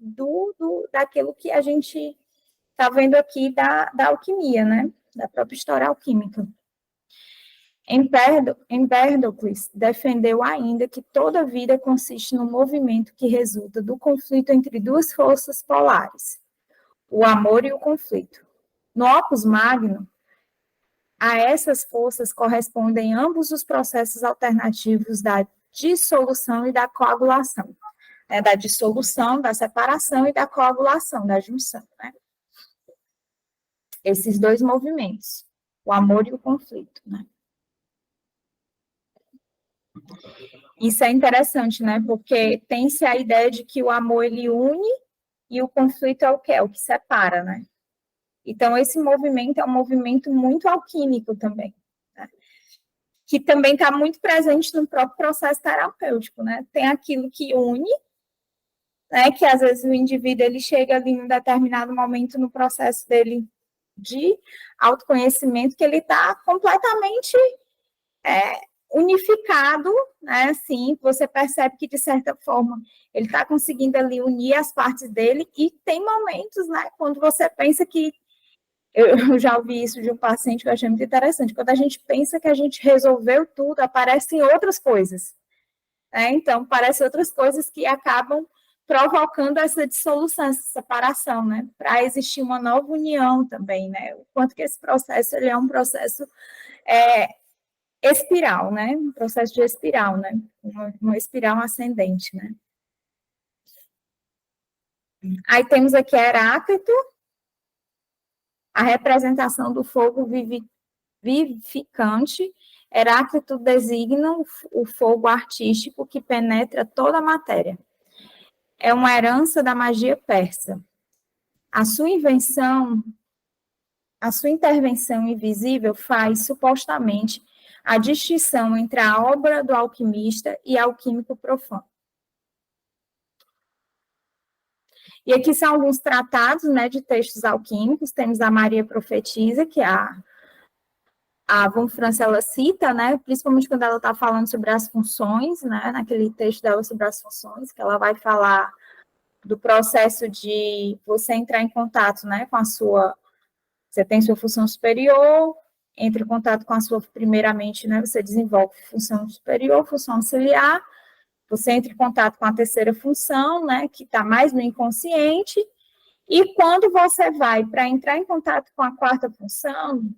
daquilo que a gente está vendo aqui da alquimia, né? Da própria história alquímica. Empédocles defendeu ainda que toda vida consiste no movimento que resulta do conflito entre duas forças polares, o amor e o conflito. No Opus Magnum, a essas forças correspondem ambos os processos alternativos da dissolução e da coagulação, né, da dissolução, da separação e da coagulação, da junção, né? Esses dois movimentos, o amor e o conflito, né? Isso é interessante, né? Porque tem-se a ideia de que o amor ele une e o conflito é o quê? É o que separa, né? Então, esse movimento é um movimento muito alquímico também, né? Que também está muito presente no próprio processo terapêutico, né? Tem aquilo que une, né? Que às vezes o indivíduo ele chega ali em um determinado momento no processo dele de autoconhecimento que ele está completamente unificado, né? Assim, você percebe que, de certa forma, ele está conseguindo ali unir as partes dele, e tem momentos, né, quando você pensa que, eu já ouvi isso de um paciente que eu achei muito interessante, quando a gente pensa que a gente resolveu tudo, aparecem outras coisas, né? Então, aparecem outras coisas que acabam provocando essa dissolução, essa separação, né? Para existir uma nova união também, né? O quanto que esse processo ele é um processo espiral, né? Um processo de espiral, né? Uma espiral ascendente, né? Aí temos aqui Heráclito, a representação do fogo vivificante. Heráclito designa o fogo artístico que penetra toda a matéria. É uma herança da magia persa. A sua intervenção invisível faz, supostamente, a distinção entre a obra do alquimista e alquímico profano. E aqui são alguns tratados, né, de textos alquímicos. Temos a Maria Profetisa, que a von Franz ela cita, né, principalmente quando ela está falando sobre as funções, né, naquele texto dela sobre as funções, que ela vai falar do processo de você entrar em contato, né, com a sua, você tem sua função superior, entra em contato com a sua, primeiramente, né, você desenvolve função superior, função auxiliar, você entra em contato com a terceira função, né, que está mais no inconsciente, e quando você vai para entrar em contato com a quarta função,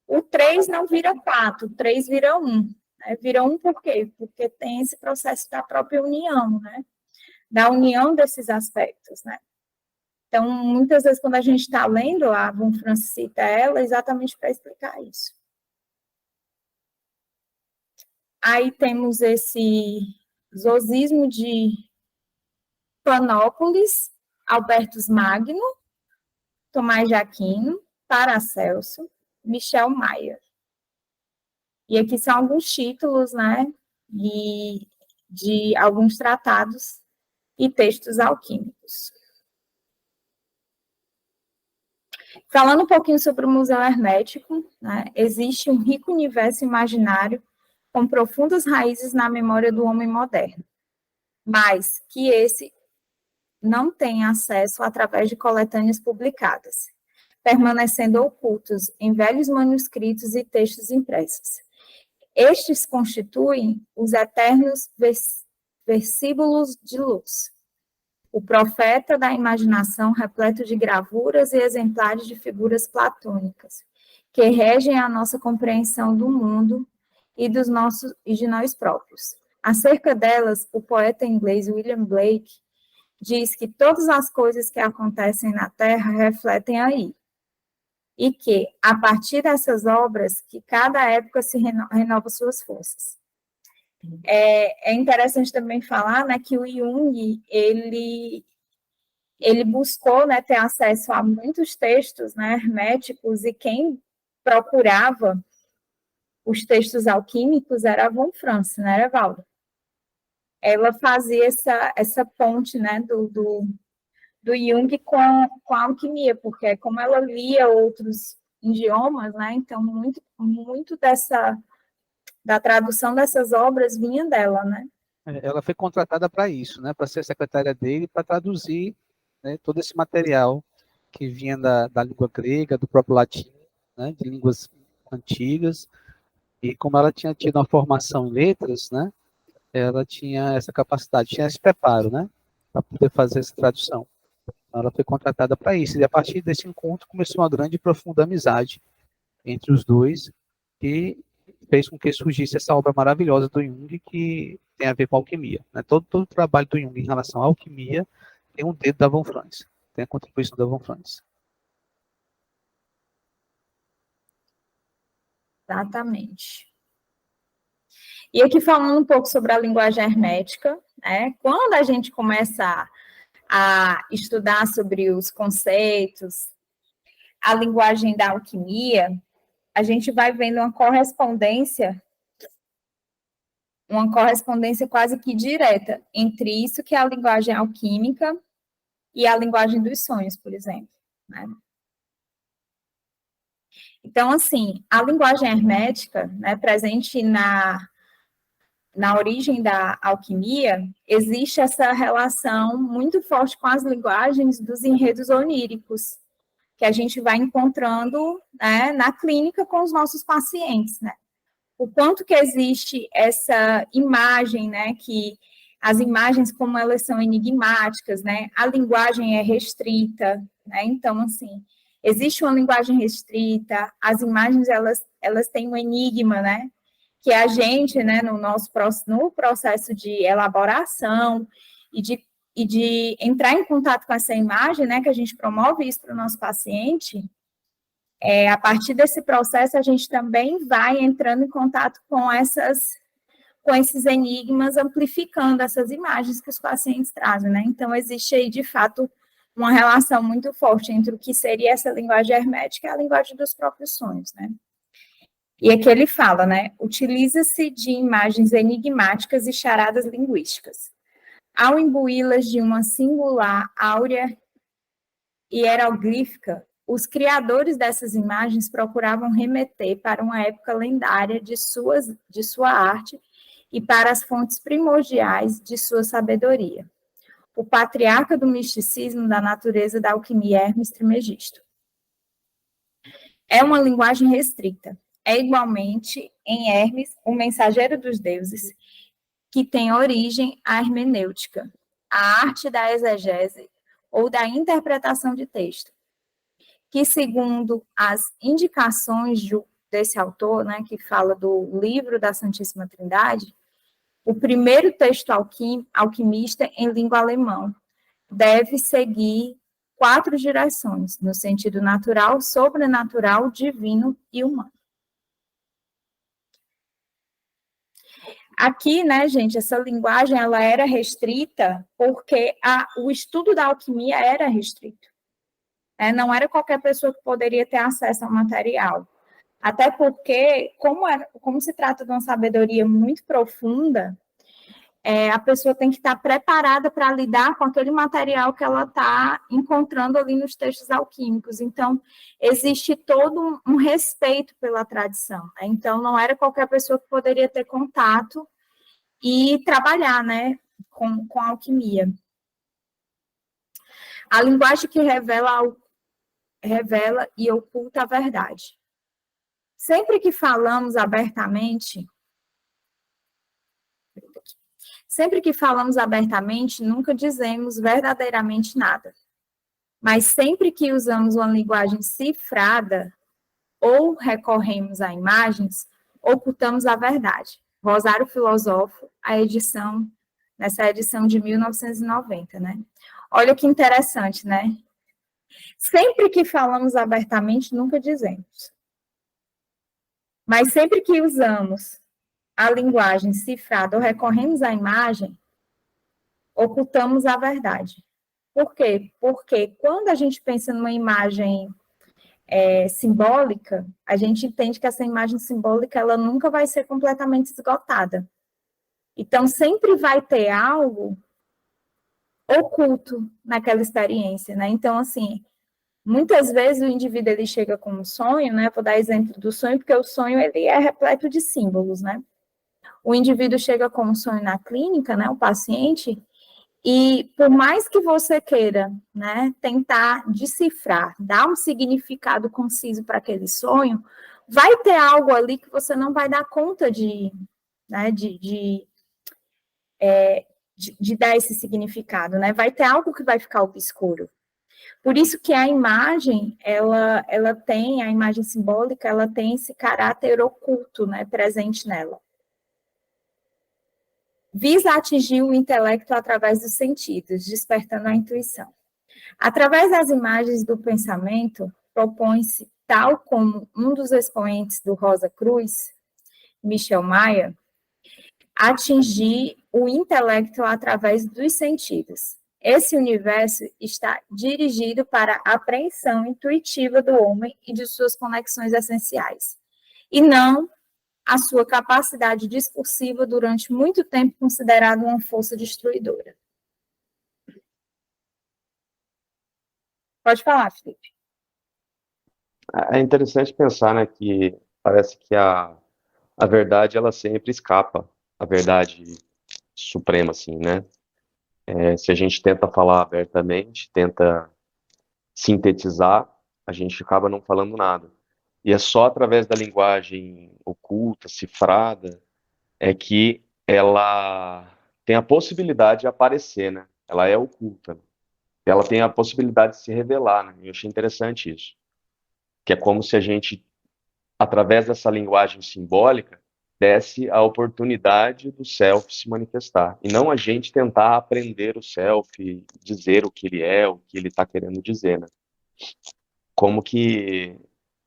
o 3 não vira 4, o 3 vira 1. Né? Vira 1 por quê? Porque tem esse processo da própria união, né? Da união desses aspectos, né? Então, muitas vezes, quando a gente está lendo, a von Franz cita ela exatamente para explicar isso. Aí temos esse Zosismo de Panópolis, Albertus Magno, Tomás de Aquino, Paracelso, Michel Mayer. E aqui são alguns títulos, né, de alguns tratados e textos alquímicos. Falando um pouquinho sobre o Museu Hermético, né, existe um rico universo imaginário com profundas raízes na memória do homem moderno, mas que esse não tem acesso através de coletâneas publicadas, permanecendo ocultos em velhos manuscritos e textos impressos. Estes constituem os eternos versículos de luz. O profeta da imaginação repleto de gravuras e exemplares de figuras platônicas, que regem a nossa compreensão do mundo e de nós próprios. Acerca delas, o poeta inglês William Blake diz que todas as coisas que acontecem na Terra refletem aí, e que, a partir dessas obras, que cada época se renova suas forças. É interessante também falar, né, que o Jung, ele buscou, né, ter acesso a muitos textos, né, herméticos, e quem procurava os textos alquímicos era a von Franz, né, era Valda. Ela fazia essa ponte, né, do Jung com a alquimia, porque como ela lia outros idiomas, né, então muito da tradução dessas obras vinha dela, né. Ela foi contratada para isso, né, para ser a secretária dele, para traduzir, né, todo esse material que vinha da língua grega, do próprio latim, né, de línguas antigas, e como ela tinha tido uma formação em letras, né, ela tinha essa capacidade, tinha esse preparo, né, para poder fazer essa tradução. Então, ela foi contratada para isso, e a partir desse encontro começou uma grande e profunda amizade entre os dois, que fez com que surgisse essa obra maravilhosa do Jung, que tem a ver com a alquimia. Né? Todo o trabalho do Jung em relação à alquimia tem um dedo da von Franz, tem a contribuição da von Franz. Exatamente. E aqui falando um pouco sobre a linguagem hermética, né? Quando a gente começa a estudar sobre os conceitos, a linguagem da alquimia, a gente vai vendo uma correspondência quase que direta entre isso que é a linguagem alquímica e a linguagem dos sonhos, por exemplo, né? Então, assim, a linguagem hermética, né, presente na origem da alquimia, existe essa relação muito forte com as linguagens dos enredos oníricos, que a gente vai encontrando, né, na clínica com os nossos pacientes, né? O quanto que existe essa imagem, né, que as imagens, como elas são enigmáticas, né, a linguagem é restrita, né, então, assim, existe uma linguagem restrita, as imagens, elas têm um enigma, né, que a gente, né, no processo de elaboração e de entrar em contato com essa imagem, né, que a gente promove isso para o nosso paciente, a partir desse processo a gente também vai entrando em contato com esses enigmas, amplificando essas imagens que os pacientes trazem, né? Então, existe aí, de fato, uma relação muito forte entre o que seria essa linguagem hermética e a linguagem dos próprios sonhos, né? E aqui ele fala, né? Utiliza-se de imagens enigmáticas e charadas linguísticas. Ao imbuí-las de uma singular áurea hieroglífica, os criadores dessas imagens procuravam remeter para uma época lendária de sua arte e para as fontes primordiais de sua sabedoria. O patriarca do misticismo da natureza da alquimia, Hermes Trismegisto. É uma linguagem restrita. É igualmente, em Hermes, o mensageiro dos deuses, que tem origem à hermenêutica, a arte da exegese ou da interpretação de texto, que, segundo as indicações desse autor, né, que fala do livro da Santíssima Trindade, o primeiro texto alquimista em língua alemã deve seguir 4 direções, no sentido natural, sobrenatural, divino e humano. Aqui, né, gente, essa linguagem, ela era restrita porque o estudo da alquimia era restrito. Não era qualquer pessoa que poderia ter acesso ao material. Até porque, como se trata de uma sabedoria muito profunda, a pessoa tem que estar preparada para lidar com aquele material que ela está encontrando ali nos textos alquímicos. Então, existe todo um respeito pela tradição, né? Então, não era qualquer pessoa que poderia ter contato e trabalhar, né, com a alquimia. A linguagem que revela e oculta a verdade. Sempre que falamos abertamente, nunca dizemos verdadeiramente nada. Mas sempre que usamos uma linguagem cifrada ou recorremos a imagens, ocultamos a verdade. Rosário Filosófico, nessa edição de 1990, né? Olha que interessante, né? Sempre que falamos abertamente, nunca dizemos. Mas sempre que usamos a linguagem cifrada ou recorremos à imagem, ocultamos a verdade. Por quê? Porque quando a gente pensa numa imagem simbólica, a gente entende que essa imagem simbólica ela nunca vai ser completamente esgotada. Então, sempre vai ter algo oculto naquela experiência, né? Então, assim, muitas vezes o indivíduo ele chega com um sonho, né? Vou dar exemplo do sonho, porque o sonho ele é repleto de símbolos, né? O indivíduo chega com um sonho na clínica, né? O paciente, e por mais que você queira, né, tentar decifrar, dar um significado conciso para aquele sonho, vai ter algo ali que você não vai dar conta de dar esse significado, né? Vai ter algo que vai ficar obscuro. Por isso que a imagem, a imagem simbólica, ela tem esse caráter oculto, né, presente nela. Visa atingir o intelecto através dos sentidos, despertando a intuição. Através das imagens do pensamento, propõe-se, tal como um dos expoentes do Rosa Cruz, Michel Maia, atingir o intelecto através dos sentidos. Esse universo está dirigido para a apreensão intuitiva do homem e de suas conexões essenciais, e não a sua capacidade discursiva durante muito tempo considerada uma força destruidora. Pode falar, Felipe. É interessante pensar, né, que parece que a verdade, ela sempre escapa, a verdade suprema, assim, né? Se a gente tenta falar abertamente, tenta sintetizar, a gente acaba não falando nada. E é só através da linguagem oculta, cifrada, é que ela tem a possibilidade de aparecer, né? Ela é oculta. Ela tem a possibilidade de se revelar, né? Eu achei interessante isso. Que é como se a gente, através dessa linguagem simbólica, desse a oportunidade do self se manifestar, e não a gente tentar aprender o self, dizer o que ele é, o que ele está querendo dizer, né? Como que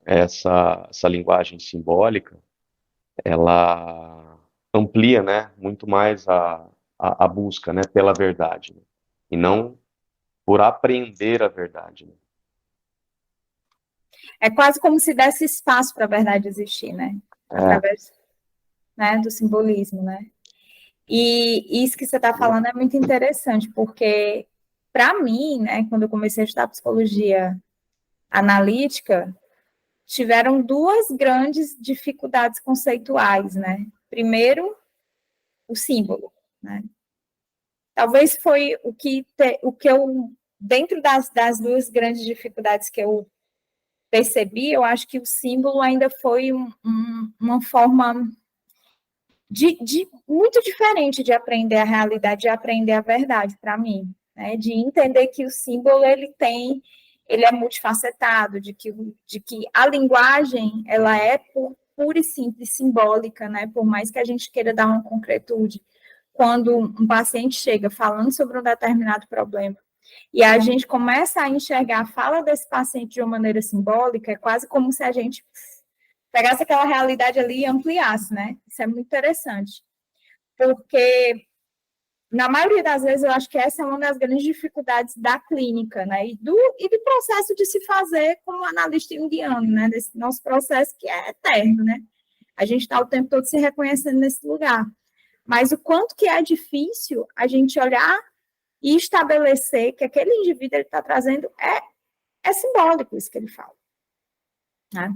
essa linguagem simbólica, ela amplia, né, muito mais a busca, né, pela verdade, né? E não por aprender a verdade, né? É quase como se desse espaço para a verdade existir, né? Através, né, do simbolismo, né? E isso que você está falando é muito interessante, porque, para mim, né, quando eu comecei a estudar psicologia analítica, tiveram duas grandes dificuldades conceituais, né? Primeiro, o símbolo, né? Talvez foi o que eu, dentro das duas grandes dificuldades que eu percebi, eu acho que o símbolo ainda foi uma forma muito diferente de aprender a realidade, de aprender a verdade para mim, né? De entender que o símbolo ele é multifacetado, de que a linguagem ela é pura e simples simbólica, né? Por mais que a gente queira dar uma concretude, quando um paciente chega falando sobre um determinado problema e a gente começa a enxergar a fala desse paciente de uma maneira simbólica, é quase como se a gente pegasse aquela realidade ali e ampliasse, né? Isso é muito interessante, porque na maioria das vezes eu acho que essa é uma das grandes dificuldades da clínica, né? E do processo de se fazer como analista junguiano, né? Desse nosso processo que é eterno, né? A gente está o tempo todo se reconhecendo nesse lugar. Mas o quanto que é difícil a gente olhar e estabelecer que aquele indivíduo ele está trazendo é simbólico isso que ele fala, né?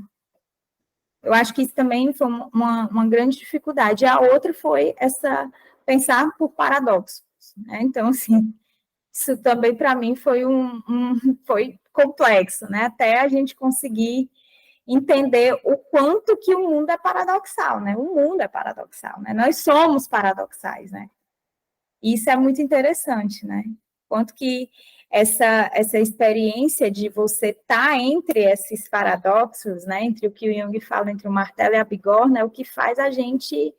Eu acho que isso também foi uma grande dificuldade. A outra foi pensar por paradoxos, né? Então, assim, isso também para mim foi foi complexo, né? Até a gente conseguir entender o quanto que o mundo é paradoxal, né? O mundo é paradoxal, né? Nós somos paradoxais, né? Isso é muito interessante, né? Quanto que essa experiência de você estar entre esses paradoxos, né? Entre o que o Jung fala, entre o martelo e a bigorna, é o que faz a gente,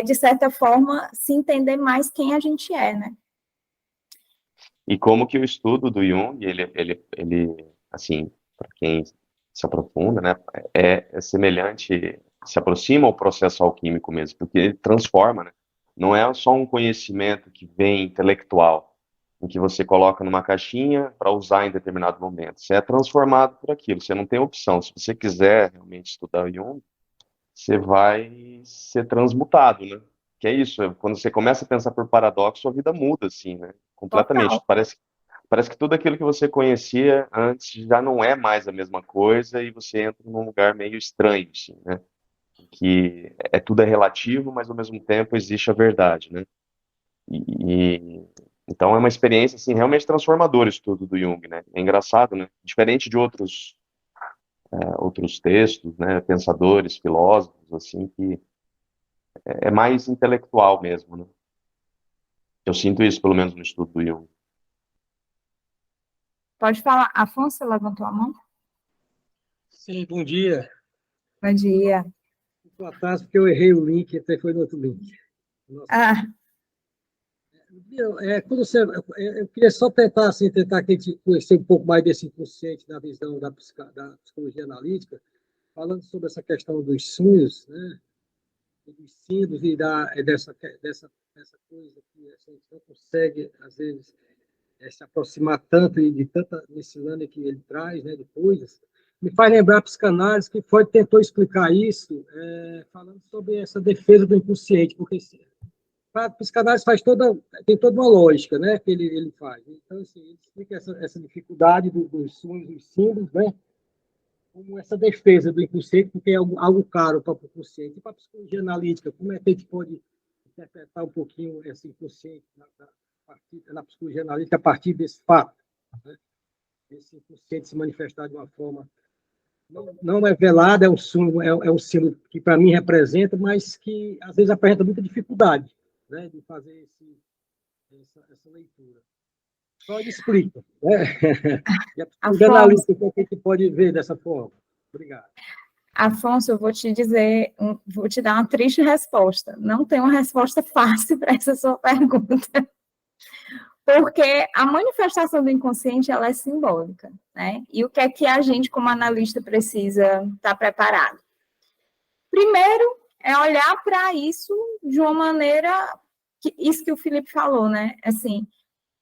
de certa forma, se entender mais quem a gente é, né? E como que o estudo do Jung, assim, para quem se aprofunda, né, é semelhante, se aproxima ao processo alquímico mesmo, porque ele transforma, né? Não é só um conhecimento que vem intelectual, em que você coloca numa caixinha para usar em determinado momento. Você é transformado por aquilo, você não tem opção. Se você quiser realmente estudar o Jung, você vai ser transmutado, né? Que é isso, quando você começa a pensar por paradoxo, sua vida muda, assim, né? Completamente. Total. Parece que tudo aquilo que você conhecia antes já não é mais a mesma coisa e você entra num lugar meio estranho, assim, né? Que tudo é relativo, mas ao mesmo tempo existe a verdade, né? Então é uma experiência, assim, realmente transformadora o estudo do Jung, né? É engraçado, né? Diferente de outros textos, né? Pensadores, filósofos, assim, que é mais intelectual mesmo, né? Eu sinto isso, pelo menos, no estudo do Jung. Pode falar. Afonso, você levantou a mão? Sim, bom dia. Bom dia. Boa tarde, porque eu errei o link, até foi no outro link. Nossa. Ah, Quando você, eu queria só tentar, assim, tentar que a gente conhecer um pouco mais desse inconsciente da visão da psicologia analítica, falando sobre essa questão dos sonhos, né? Dos símbolos e dessa coisa que a gente não consegue, às vezes, se aproximar tanto e de tanta miscelânea que ele traz, né, de coisas. Me faz lembrar a psicanálise, que Freud tentou explicar isso, falando sobre essa defesa do inconsciente, porque a psicanálise tem toda uma lógica, né, que ele faz. Então, assim, ele explica essa dificuldade dos sonhos, dos símbolos, né, como essa defesa do inconsciente, porque é algo caro para o inconsciente. E para a psicologia analítica, como é que a gente pode interpretar um pouquinho esse inconsciente na psicologia analítica a partir desse fato, né? Esse inconsciente se manifestar de uma forma não é velada, é um símbolo que para mim representa, mas que às vezes apresenta muita dificuldade, né, de fazer essa leitura. Só ele explica, né? E a psicologia Afonso, analítica, o que a gente pode ver dessa forma? Obrigado. Afonso, eu vou te dizer, vou te dar uma triste resposta. Não tem uma resposta fácil para essa sua pergunta. Porque a manifestação do inconsciente, ela é simbólica, né? E o que é que a gente, como analista, precisa estar preparado? Primeiro, é olhar para isso de uma maneira, isso que o Felipe falou, né? Assim,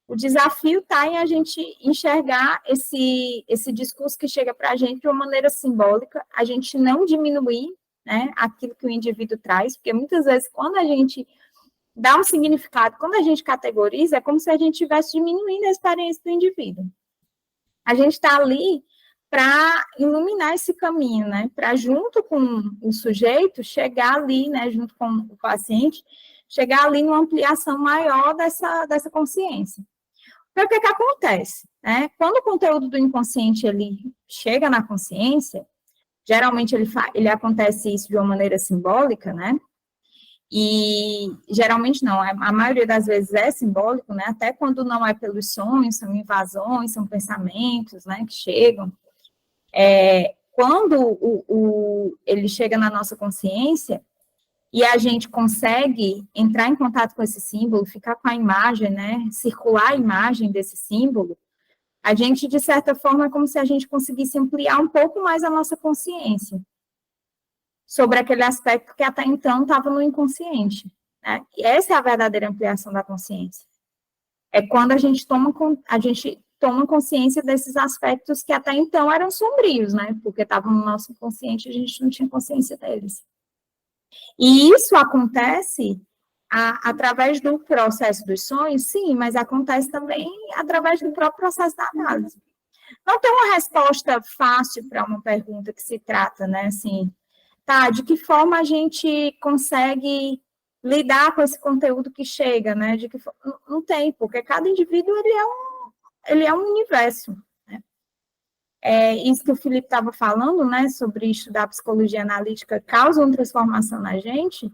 o desafio está em a gente enxergar esse discurso que chega para a gente de uma maneira simbólica, a gente não diminuir, né, aquilo que o indivíduo traz, porque muitas vezes, quando a gente dá um significado, quando a gente categoriza, é como se a gente estivesse diminuindo a experiência do indivíduo. A gente está ali para iluminar esse caminho, né? Para, junto com o sujeito, chegar ali, né, junto com o paciente, chegar ali numa ampliação maior dessa consciência. Então, o que acontece? Né? Quando o conteúdo do inconsciente ele chega na consciência, geralmente ele acontece isso de uma maneira simbólica, né? E geralmente não, a maioria das vezes é simbólico, né? Até quando não é pelos sonhos, são invasões, são pensamentos, né, que chegam. Quando ele chega na nossa consciência e a gente consegue entrar em contato com esse símbolo, ficar com a imagem, né, circular a imagem desse símbolo, a gente, de certa forma, é como se a gente conseguisse ampliar um pouco mais a nossa consciência sobre aquele aspecto que até então estava no inconsciente, né? E essa é a verdadeira ampliação da consciência. É quando a gente toma consciência desses aspectos que até então eram sombrios, né? Porque estavam no nosso inconsciente e a gente não tinha consciência deles. E isso acontece através do processo dos sonhos, sim, mas acontece também através do próprio processo da análise. Não tem uma resposta fácil para uma pergunta que se trata, né, assim, tá, de que forma a gente consegue lidar com esse conteúdo que chega, né, não tem, porque cada indivíduo, ele é um universo, né. Isso que o Felipe estava falando, né, sobre estudar psicologia analítica causa uma transformação na gente.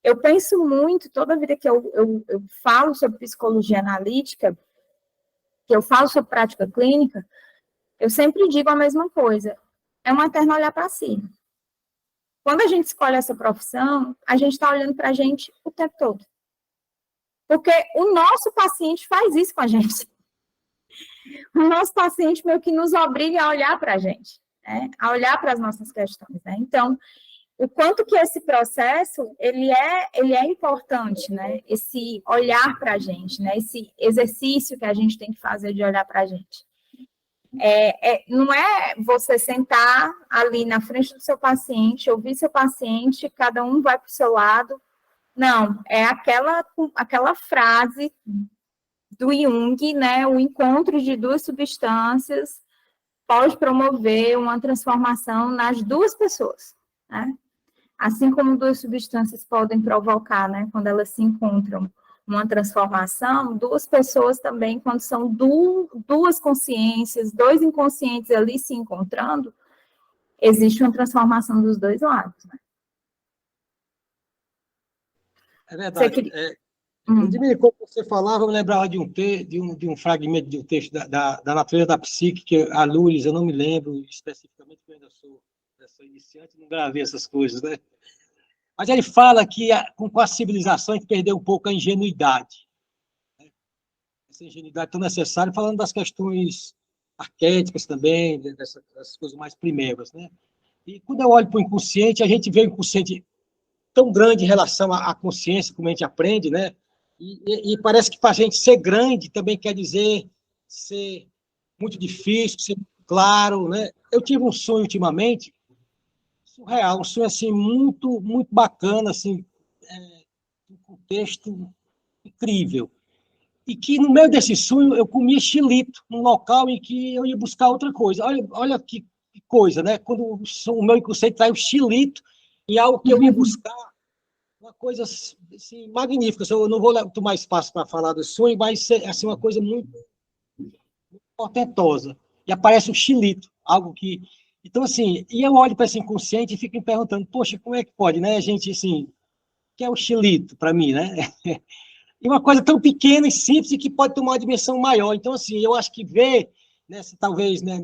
Eu penso muito, toda vida que eu falo sobre psicologia analítica, que eu falo sobre prática clínica, eu sempre digo a mesma coisa, é uma eterna olhar para si. Quando a gente escolhe essa profissão, a gente está olhando para a gente o tempo todo. Porque o nosso paciente faz isso com a gente. O nosso paciente meio que nos obriga a olhar para a gente, né? A olhar para as nossas questões, né? Então, o quanto que esse processo, ele é importante, né? Esse olhar para a gente, né? Esse exercício que a gente tem que fazer de olhar para a gente. Não é você sentar ali na frente do seu paciente, ouvir seu paciente, cada um vai para o seu lado. Não, é aquela frase do Jung, né? O encontro de duas substâncias pode promover uma transformação nas duas pessoas, né? Assim como duas substâncias podem provocar, né, quando elas se encontram, uma transformação, duas pessoas também, quando são duas consciências, dois inconscientes ali se encontrando, existe uma transformação dos dois lados, né? É verdade. Quando você falava, eu me lembrava de um fragmento de um texto da natureza da psique, que a Lourdes, eu não me lembro especificamente, porque eu ainda sou iniciante, não gravei essas coisas, né? Mas ele fala que com a civilização a gente perdeu um pouco a ingenuidade. Né? Essa ingenuidade tão necessária, falando das questões arquétipas também, das coisas mais primeiras, né? E quando eu olho para o inconsciente, a gente vê o inconsciente tão grande em relação à consciência, como a gente aprende, né? E parece que para a gente ser grande também quer dizer ser muito difícil, ser claro, né? Eu tive um sonho ultimamente, surreal, um sonho assim, muito, muito bacana, assim, um contexto incrível. E que no meio desse sonho eu comia xilito, num local em que eu ia buscar outra coisa. Olha que coisa, né? Quando o meu inconsciente traz o xilito em algo que eu ia buscar, uma coisa assim, magnífica. Eu não vou tomar espaço para falar do sonho, mas é assim, uma coisa muito, muito portentosa. E aparece o xilito, algo que... Então, assim, e eu olho para esse inconsciente e fico me perguntando, poxa, como é que pode, né? A gente, assim, que é o xilito para mim, né? E uma coisa tão pequena e simples e que pode tomar uma dimensão maior. Então, assim, eu acho que ver, talvez, né,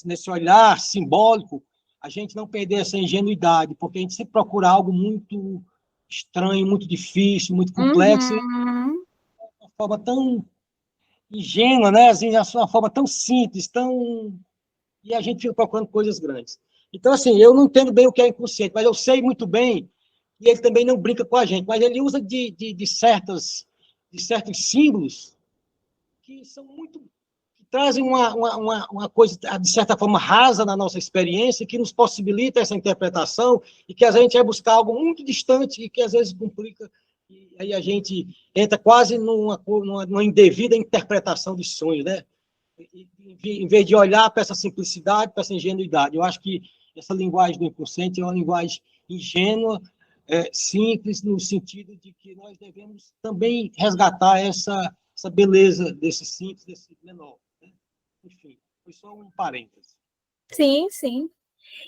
nesse olhar simbólico, a gente não perder essa ingenuidade, porque a gente sempre procura algo muito estranho, muito difícil, muito complexo, Uhum. de uma forma tão ingênua, né? Assim, de uma forma tão simples, e a gente fica procurando coisas grandes. Então, assim, eu não entendo bem o que é inconsciente, mas eu sei muito bem que ele também não brinca com a gente, mas ele usa de certos símbolos que são muito que trazem uma coisa, de certa forma, rasa na nossa experiência, que nos possibilita essa interpretação, e que às vezes a gente vai buscar algo muito distante e que às vezes complica, e aí a gente entra quase numa indevida interpretação dos sonhos, né? Em vez de olhar para essa simplicidade, para essa ingenuidade. Eu acho que essa linguagem do inconsciente é uma linguagem ingênua, simples, no sentido de que nós devemos também resgatar essa beleza desse simples, desse menor. Né? Enfim, foi só um parênteses. Sim, sim.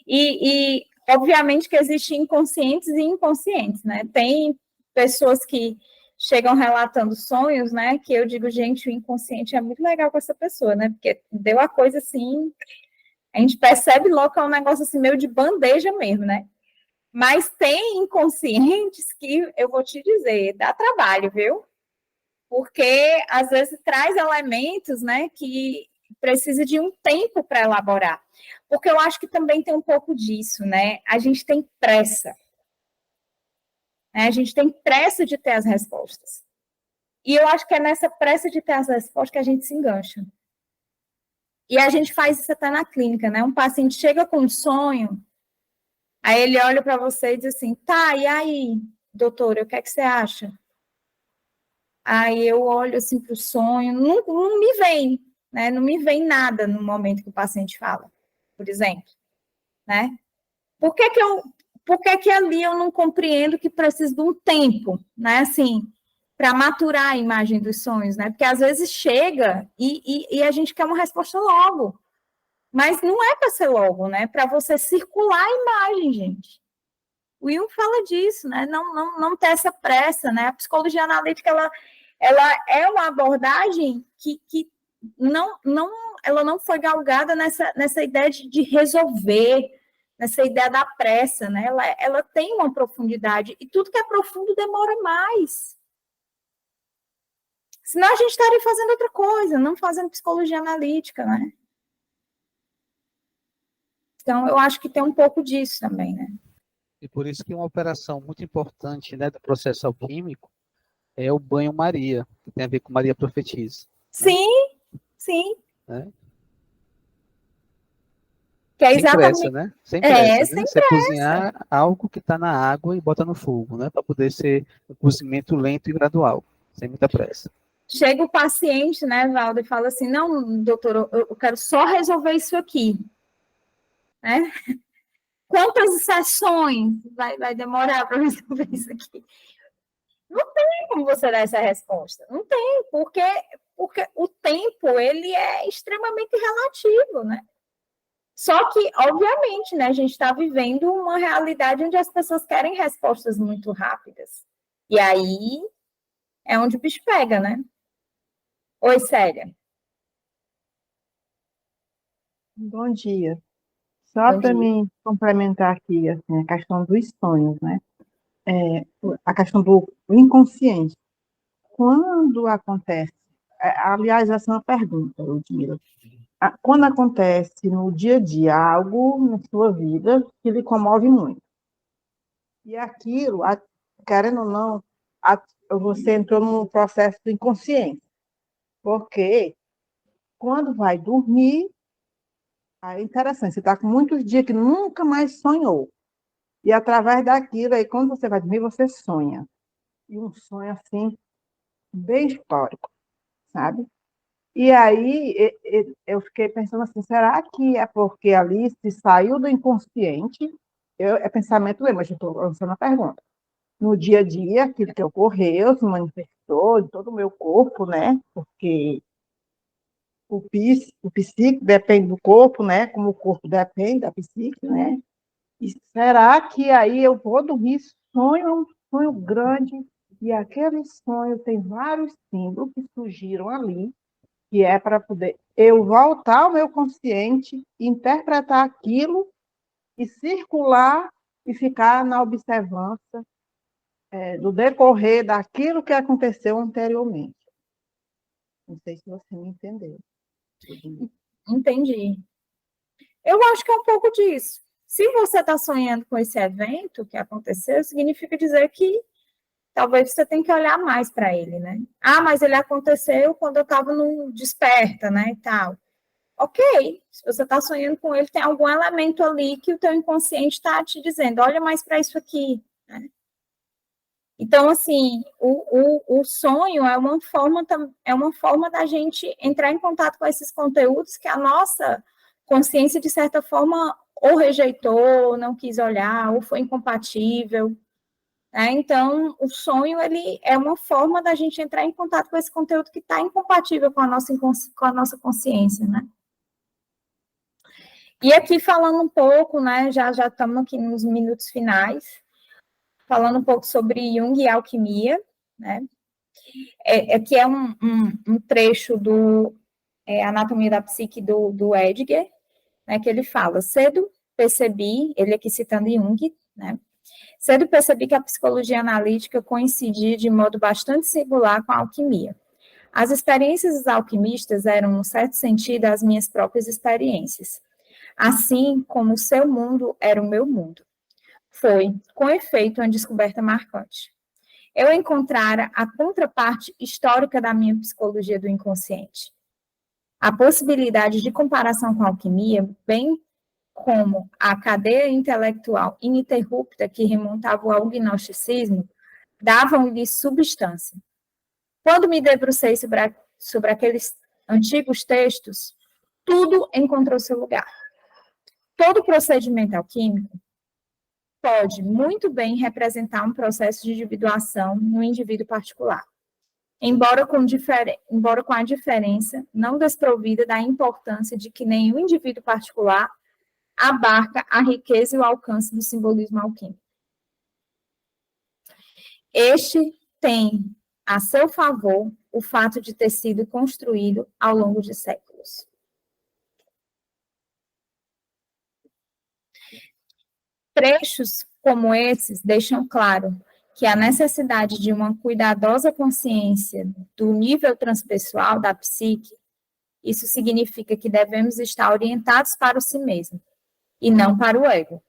E obviamente que existem inconscientes e inconscientes, né? Tem pessoas que chegam relatando sonhos, né? Que eu digo, gente, o inconsciente é muito legal com essa pessoa, né? Porque deu a coisa assim, a gente percebe logo que é um negócio assim meio de bandeja mesmo, né? Mas tem inconscientes que eu vou te dizer, dá trabalho, viu? Porque às vezes traz elementos, né, que precisa de um tempo para elaborar. Porque eu acho que também tem um pouco disso, né? A gente tem pressa. Né? A gente tem pressa de ter as respostas. E eu acho que é nessa pressa de ter as respostas que a gente se engancha. E a gente faz isso até na clínica, né? Um paciente chega com um sonho, aí ele olha para você e diz assim, tá, e aí, doutora, o que é que você acha? Aí eu olho assim para o sonho, não me vem, né? Não me vem nada no momento que o paciente fala, por exemplo, né? Por que que ali eu não compreendo que preciso de um tempo, né? Assim, para maturar a imagem dos sonhos, né? Porque às vezes chega e a gente quer uma resposta logo, mas não é para ser logo, né? Para você circular a imagem, gente. O Jung fala disso, né? Não ter essa pressa, né? A psicologia analítica, ela é uma abordagem que ela não foi galgada nessa ideia de resolver, nessa ideia da pressa, né? Ela tem uma profundidade, e tudo que é profundo demora mais. Senão a gente estaria fazendo outra coisa, não fazendo psicologia analítica, né? Então, eu acho que tem um pouco disso também, né? E por isso que uma operação muito importante, né, do processo alquímico é o banho-maria, que tem a ver com Maria Profetiza. Sim, né? Sim. Né? Que é sem exatamente... pressa, né? Sem pressa, né? sem Você pressa. cozinhar algo que está na água e bota no fogo, né? Para poder ser um cozimento lento e gradual, sem muita pressa. Chega o paciente, né, Valdo, e fala assim, não, doutor, eu quero só resolver isso aqui. Né? Quantas sessões vai demorar para resolver isso aqui? Não tem como você dar essa resposta. Não tem, porque o tempo, ele é extremamente relativo, né? Só que, obviamente, né, a gente está vivendo uma realidade onde as pessoas querem respostas muito rápidas. E aí é onde o bicho pega, né? Oi, Célia. Bom dia. Só para mim complementar aqui assim, a questão dos sonhos, né? A questão do inconsciente. Quando acontece, aliás, essa é uma pergunta, Ludmila. Quando acontece no dia a dia algo na sua vida que lhe comove muito, e aquilo, querendo ou não, você entrou num processo do inconsciente, porque quando vai dormir, é interessante, você está com muitos dias que nunca mais sonhou. E através daquilo, aí, quando você vai dormir, você sonha. E um sonho, assim, bem histórico, sabe? E aí, eu fiquei pensando assim, será que é porque a Alice saiu do inconsciente? É pensamento meu, mas eu estou lançando a pergunta. No dia a dia, aquilo que ocorreu, se manifestou em todo o meu corpo, né? Porque o psíquico depende do corpo, né? Como o corpo depende da psique, né? E será que aí eu vou dormir, sonho um sonho grande, e aquele sonho tem vários símbolos que surgiram ali, que é para poder eu voltar ao meu consciente, interpretar aquilo e circular e ficar na observância do decorrer daquilo que aconteceu anteriormente. Não sei se você me entendeu. Entendi. Eu acho que é um pouco disso. Se você está sonhando com esse evento que aconteceu, significa dizer que talvez você tenha que olhar mais para ele, né? Ah, mas ele aconteceu quando eu estava no desperta, né, e tal. Ok, se você está sonhando com ele, tem algum elemento ali que o teu inconsciente está te dizendo, olha mais para isso aqui, né? Então, assim, o sonho é uma forma da gente entrar em contato com esses conteúdos que a nossa consciência, de certa forma, ou rejeitou, ou não quis olhar, ou foi incompatível. Né? Então, o sonho, ele é uma forma da gente entrar em contato com esse conteúdo que está incompatível com a nossa consciência, né? E aqui falando um pouco, né, já estamos aqui nos minutos finais, falando um pouco sobre Jung e alquimia, né? Aqui é um trecho do Anatomia da Psique do Edgar, né, que ele fala, cedo percebi, ele aqui citando Jung, né? Cedo percebi que a psicologia analítica coincidia de modo bastante singular com a alquimia. As experiências dos alquimistas eram, num certo sentido, as minhas próprias experiências, assim como o seu mundo era o meu mundo. Foi, com efeito, uma descoberta marcante. Eu encontrara a contraparte histórica da minha psicologia do inconsciente. A possibilidade de comparação com a alquimia, bem como a cadeia intelectual ininterrupta que remontava ao gnosticismo, davam-lhe substância. Quando me debrucei sobre aqueles antigos textos, tudo encontrou seu lugar. Todo procedimento alquímico pode muito bem representar um processo de individuação no indivíduo particular, embora com a diferença não desprovida da importância de que nenhum indivíduo particular abarca a riqueza e o alcance do simbolismo alquímico. Este tem a seu favor o fato de ter sido construído ao longo de séculos. Trechos como esses deixam claro que a necessidade de uma cuidadosa consciência do nível transpessoal da psique, isso significa que devemos estar orientados para o si mesmo, e não para o ego.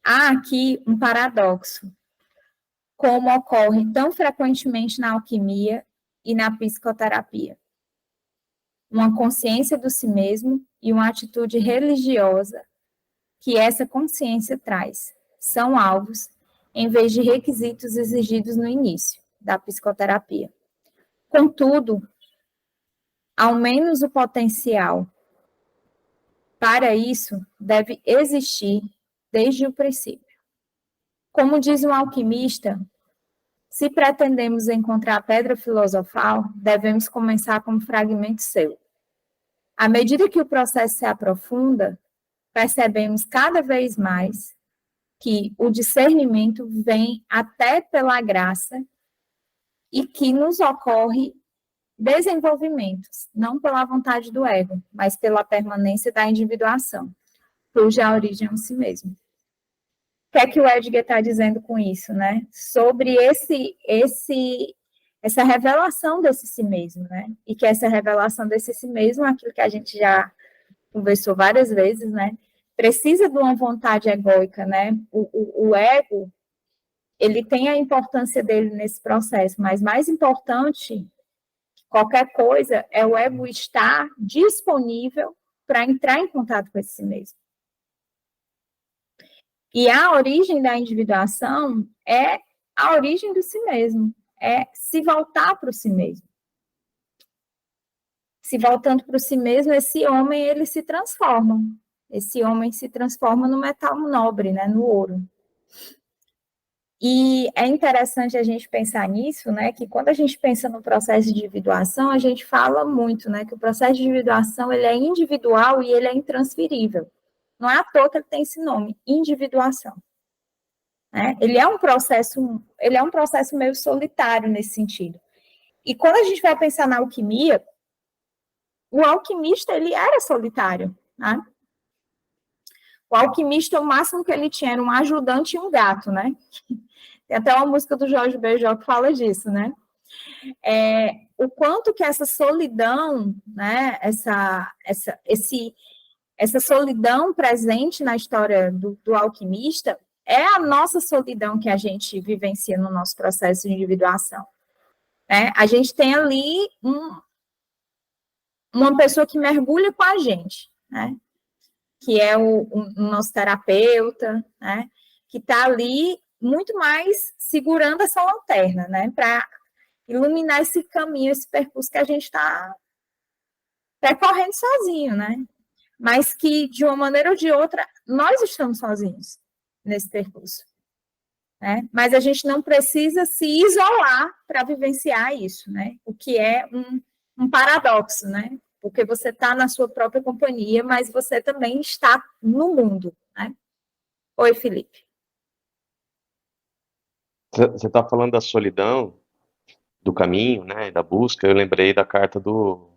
Há aqui um paradoxo, como ocorre tão frequentemente na alquimia e na psicoterapia. Uma consciência do si mesmo e uma atitude religiosa que essa consciência traz são alvos, em vez de requisitos exigidos no início da psicoterapia. Contudo, ao menos o potencial para isso deve existir desde o princípio. Como diz um alquimista, se pretendemos encontrar a pedra filosofal, devemos começar com um fragmento seu. À medida que o processo se aprofunda, percebemos cada vez mais que o discernimento vem até pela graça e que nos ocorre desenvolvimentos, não pela vontade do ego, mas pela permanência da individuação, cuja origem é em si mesmo. O que é que o Edgar está dizendo com isso, né? Sobre essa revelação desse si mesmo, né? E que essa revelação desse si mesmo, aquilo que a gente já conversou várias vezes, né? Precisa de uma vontade egóica, né? O ego, ele tem a importância dele nesse processo, mas mais importante que qualquer coisa é o ego estar disponível para entrar em contato com esse si mesmo. E a origem da individuação é a origem do si mesmo, é se voltar para o si mesmo. Se voltando para o si mesmo, esse homem, ele se transforma. Esse homem se transforma no metal nobre, né, no ouro. E é interessante a gente pensar nisso, né, que quando a gente pensa no processo de individuação, a gente fala muito, né, que o processo de individuação, ele é individual e ele é intransferível. Não é à toa que ele tem esse nome, individuação. Né? Ele é um processo meio solitário nesse sentido. E quando a gente vai pensar na alquimia, o alquimista, ele era solitário, né? O alquimista, o máximo que ele tinha era um ajudante e um gato, né? Tem até uma música do Jorge Benjor que fala disso, né? O quanto que essa solidão, né? Essa solidão presente na história do alquimista é a nossa solidão que a gente vivencia no nosso processo de individuação. Né? A gente tem ali uma pessoa que mergulha com a gente, né? Que é o nosso terapeuta, né? Que está ali muito mais segurando essa lanterna, né? Para iluminar esse caminho, esse percurso que a gente está percorrendo sozinho, né? Mas que, de uma maneira ou de outra, nós estamos sozinhos nesse percurso. Né? Mas a gente não precisa se isolar para vivenciar isso, né? O que é um paradoxo, né? Porque você está na sua própria companhia, mas você também está no mundo, né? Oi, Felipe. Você está falando da solidão, do caminho, né, da busca. Eu lembrei da carta do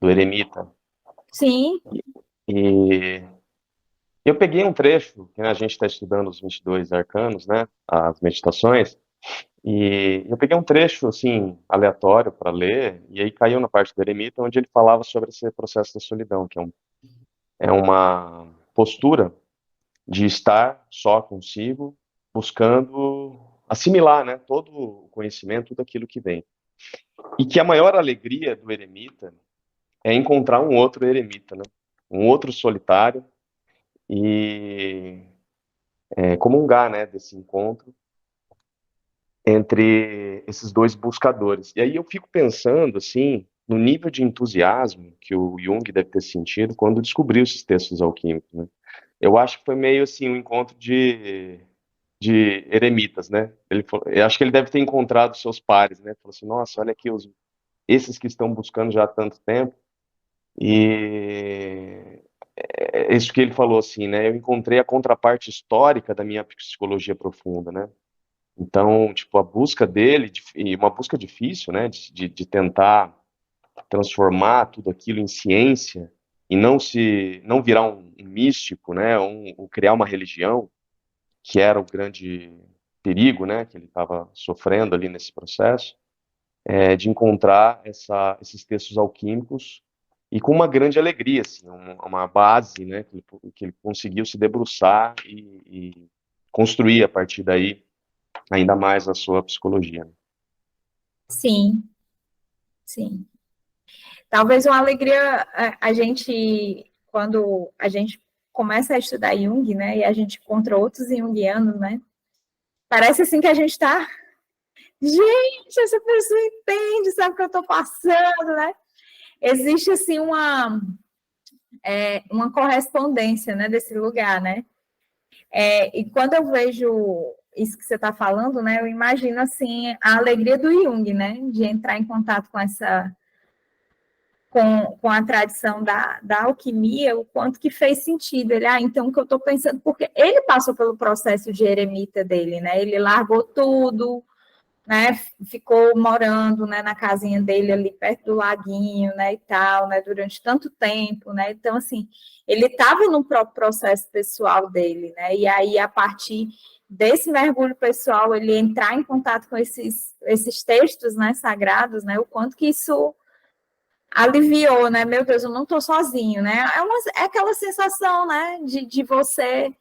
eremita. Sim. E eu peguei um trecho, que a gente está estudando os 22 arcanos, né, as meditações, e eu peguei um trecho, assim, aleatório para ler, e aí caiu na parte do eremita, onde ele falava sobre esse processo da solidão, que é uma postura de estar só consigo, buscando assimilar, né, todo o conhecimento, tudo aquilo que vem. E que a maior alegria do eremita é encontrar um outro eremita, né, um outro solitário, e comungar, né, desse encontro entre esses dois buscadores. E aí eu fico pensando, assim, no nível de entusiasmo que o Jung deve ter sentido quando descobriu esses textos alquímicos, né? Eu acho que foi meio assim um encontro de eremitas, né? Eu acho que ele deve ter encontrado seus pares, né? Falou assim, nossa, olha aqui esses que estão buscando já há tanto tempo. E é isso que ele falou assim, né? Eu encontrei a contraparte histórica da minha psicologia profunda, né? Então, tipo, a busca dele, e uma busca difícil, né? De tentar transformar tudo aquilo em ciência e não virar um místico, né? Ou criar uma religião, que era o grande perigo, né? Que ele estava sofrendo ali nesse processo, de encontrar esses textos alquímicos e com uma grande alegria, assim, uma base, né, que ele conseguiu se debruçar e construir a partir daí ainda mais a sua psicologia. Sim, sim. Talvez uma alegria, a gente, quando a gente começa a estudar Jung, né, e a gente encontra outros jungianos, né, parece assim que a gente está, gente, essa pessoa entende, sabe o que eu estou passando, né? Existe, assim, uma correspondência, né, desse lugar, né? E quando eu vejo isso que você está falando, né, eu imagino, assim, a alegria do Jung, né, de entrar em contato com com a tradição da alquimia, o quanto que fez sentido. Ele, então, o que eu estou pensando, porque ele passou pelo processo de eremita dele, né, ele largou tudo, né, ficou morando, né, na casinha dele ali perto do laguinho, né, e tal, né, durante tanto tempo, né, então, assim, ele estava no próprio processo pessoal dele, né, e aí, a partir desse mergulho pessoal, ele entrar em contato com esses textos, né, sagrados, né, o quanto que isso aliviou, né, meu Deus, eu não estou sozinho, né, é aquela sensação, né, de você...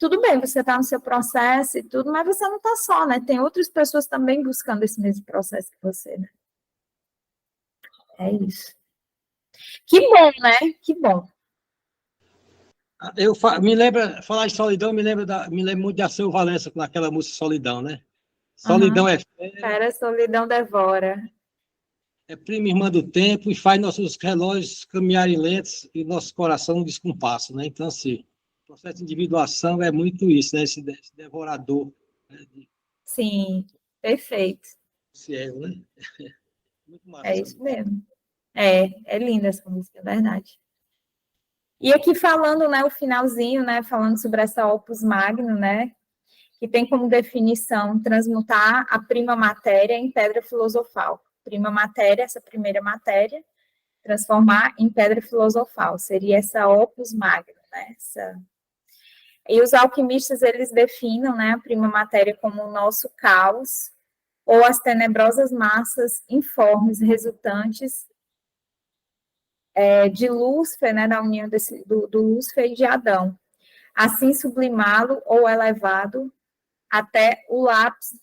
Tudo bem, você está no seu processo e tudo, mas você não está só, né? Tem outras pessoas também buscando esse mesmo processo que você, né? É isso. Que bom, né? Que bom. Me lembra, falar de solidão, me lembra muito de Alceu Valença, com aquela música Solidão, né? Solidão é Cara, solidão devora. É prima irmã do tempo e faz nossos relógios caminharem lentos e nosso coração um descompasso, né? Então, assim, o processo de individuação é muito isso, né? Esse devorador, né? Sim, perfeito. Esse ego, né? Muito massa. É isso mesmo. É linda essa música, é verdade. E aqui falando, né, o finalzinho, né, falando sobre essa opus magnum, né, que tem como definição transmutar a prima matéria em pedra filosofal. Prima matéria, essa primeira matéria, transformar em pedra filosofal. Seria essa opus magnum, né? E os alquimistas, eles definem, né, a prima matéria como o nosso caos, ou as tenebrosas massas informes resultantes de Lúcifer, né, da união do Lúcifer e de Adão. Assim, sublimá-lo ou elevado até o lápis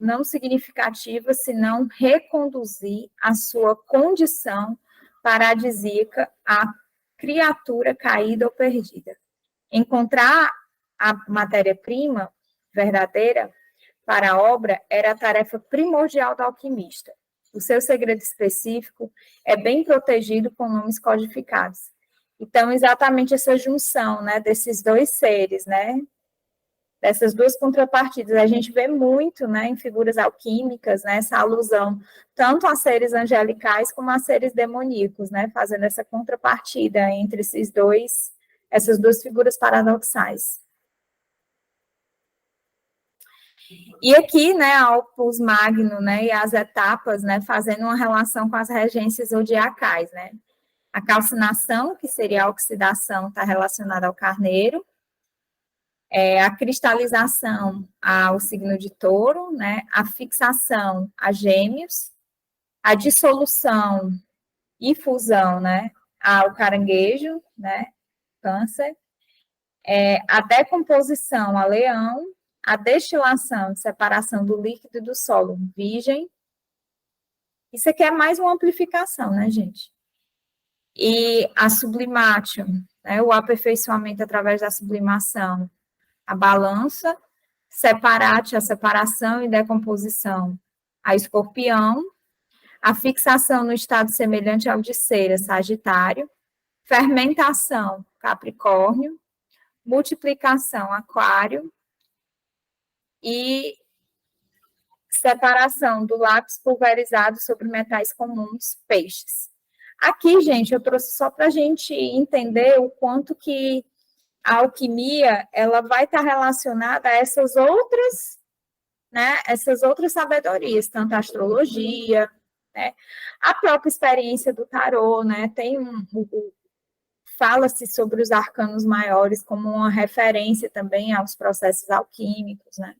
não significativa, senão reconduzir a sua condição paradisíaca à criatura caída ou perdida. Encontrar a matéria-prima verdadeira para a obra era a tarefa primordial do alquimista. O seu segredo específico é bem protegido com nomes codificados. Então, exatamente essa junção, né, desses dois seres, né, dessas duas contrapartidas, a gente vê muito, né, em figuras alquímicas, né, essa alusão tanto a seres angelicais como a seres demoníacos, né, fazendo essa contrapartida entre essas duas figuras paradoxais. E aqui, né, a Opus Magno, né, e as etapas, né, fazendo uma relação com as regências zodiacais, né. A calcinação, que seria a oxidação, está relacionada ao carneiro. A cristalização ao signo de touro, né, a fixação a gêmeos, a dissolução e fusão, né, ao caranguejo, né, câncer, a decomposição a leão, a destilação, separação do líquido e do solo, virgem. Isso aqui é mais uma amplificação, né, gente? E a sublimatio, né, o aperfeiçoamento através da sublimação, a balança, separate, a separação e decomposição, a escorpião, a fixação no estado semelhante ao de cera, sagitário, fermentação, capricórnio, multiplicação, aquário, e separação do lápis pulverizado sobre metais comuns, peixes. Aqui, gente, eu trouxe só para a gente entender o quanto que a alquimia, ela vai estar relacionada a essas outras, né, essas outras sabedorias, tanto a astrologia, né, a própria experiência do tarô, né, fala-se sobre os arcanos maiores como uma referência também aos processos alquímicos, né.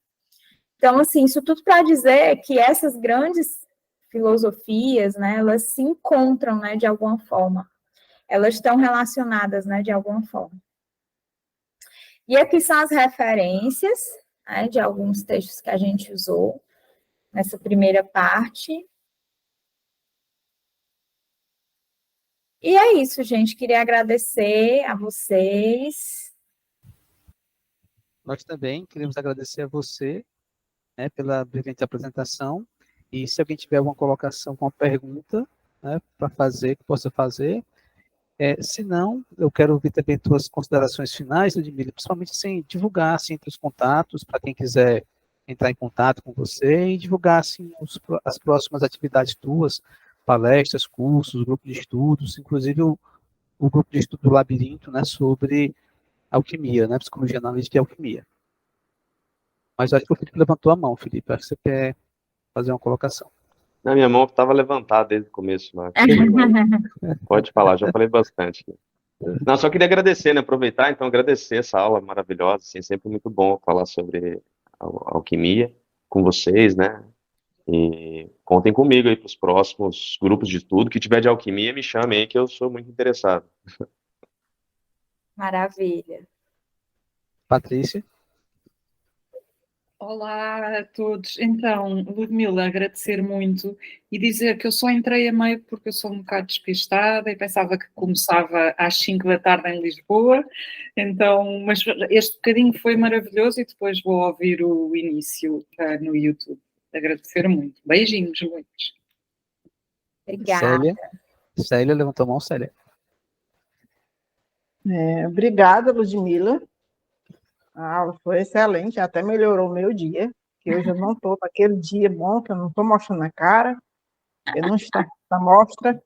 Então, assim, isso tudo para dizer que essas grandes filosofias, né, elas se encontram, né, de alguma forma. Elas estão relacionadas, né, de alguma forma. E aqui são as referências, né, de alguns textos que a gente usou nessa primeira parte. E é isso, gente. Queria agradecer a vocês. Nós também queremos agradecer a você, né, pela brilhante apresentação. E se alguém tiver alguma colocação, alguma pergunta, né, para fazer, que possa fazer. Se não, eu quero ouvir também suas considerações finais, Ludmila, principalmente assim, divulgar assim, entre os contatos, para quem quiser entrar em contato com você e divulgar assim, as próximas atividades tuas, palestras, cursos, grupo de estudos, inclusive o grupo de estudo do Labirinto, né, sobre alquimia, né, psicologia analítica e alquimia. Mas acho que o Felipe levantou a mão, Felipe, acho que você quer fazer uma colocação. Na minha mão estava levantada desde o começo, mas pode falar, já falei bastante. Não, só queria agradecer, né? Aproveitar, então, agradecer essa aula maravilhosa, assim, sempre muito bom falar sobre alquimia com vocês, né? E contem comigo aí para os próximos grupos de estudo. Que tiver de alquimia, me chame aí, que eu sou muito interessado. Maravilha. Patrícia? Olá a todos. Então, Ludmila, agradecer muito e dizer que eu só entrei a meio porque eu sou um bocado despistada e pensava que começava às 5 da tarde em Lisboa. Então, mas este bocadinho foi maravilhoso e depois vou ouvir o início no YouTube. Agradecer muito. Beijinhos, muitos. Obrigada. Célia levantou a mão, Célia. Obrigada, Ludmila. A aula foi excelente, até melhorou o meu dia, que hoje eu não estou naquele dia bom, que eu não estou mostrando a cara, eu não estou na mostra,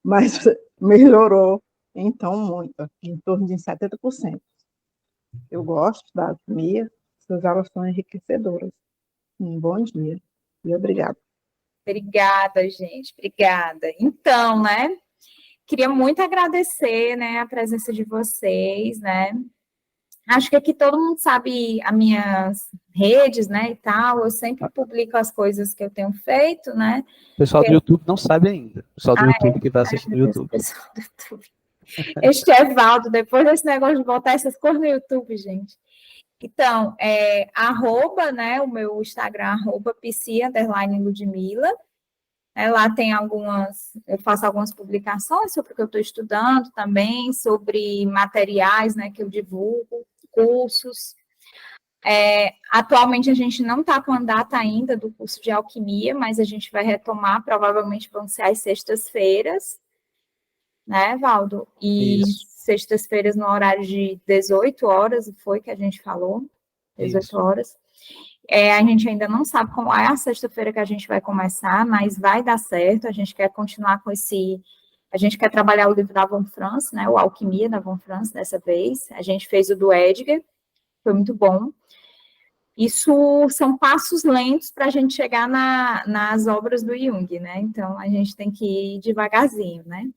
mas melhorou, então, muito, em torno de 70%. Eu gosto da alquimia, suas aulas são enriquecedoras. Um bom dia e obrigada. Obrigada, gente, obrigada. Então, né, queria muito agradecer, né, a presença de vocês, né, Acho que aqui todo mundo sabe as minhas redes, né, e tal. Eu sempre publico as coisas que eu tenho feito, né? O pessoal do YouTube não sabe ainda. O pessoal do YouTube que vai assistir no Meu Deus, YouTube. pessoal do YouTube. Este Evaldo, depois desse negócio de botar essas coisas no YouTube, gente. Então, arroba, né, o meu Instagram, arroba psi_Ludmila. Lá tem eu faço algumas publicações sobre o que eu estou estudando também, sobre materiais, né, que eu divulgo, cursos. Atualmente a gente não está com a data ainda do curso de alquimia, mas a gente vai retomar, provavelmente vão ser às sextas-feiras, né, Valdo? E Isso. sextas-feiras no horário de 18 horas, foi que a gente falou, 18 Isso. horas. A gente ainda não sabe como é a sexta-feira que a gente vai começar, mas vai dar certo, a gente quer continuar com a gente quer trabalhar o livro da Von Franz, né, o Alquimia da Von Franz, dessa vez. A gente fez o do Edgar, foi muito bom. Isso são passos lentos para a gente chegar nas obras do Jung, né? Então, a gente tem que ir devagarzinho, né?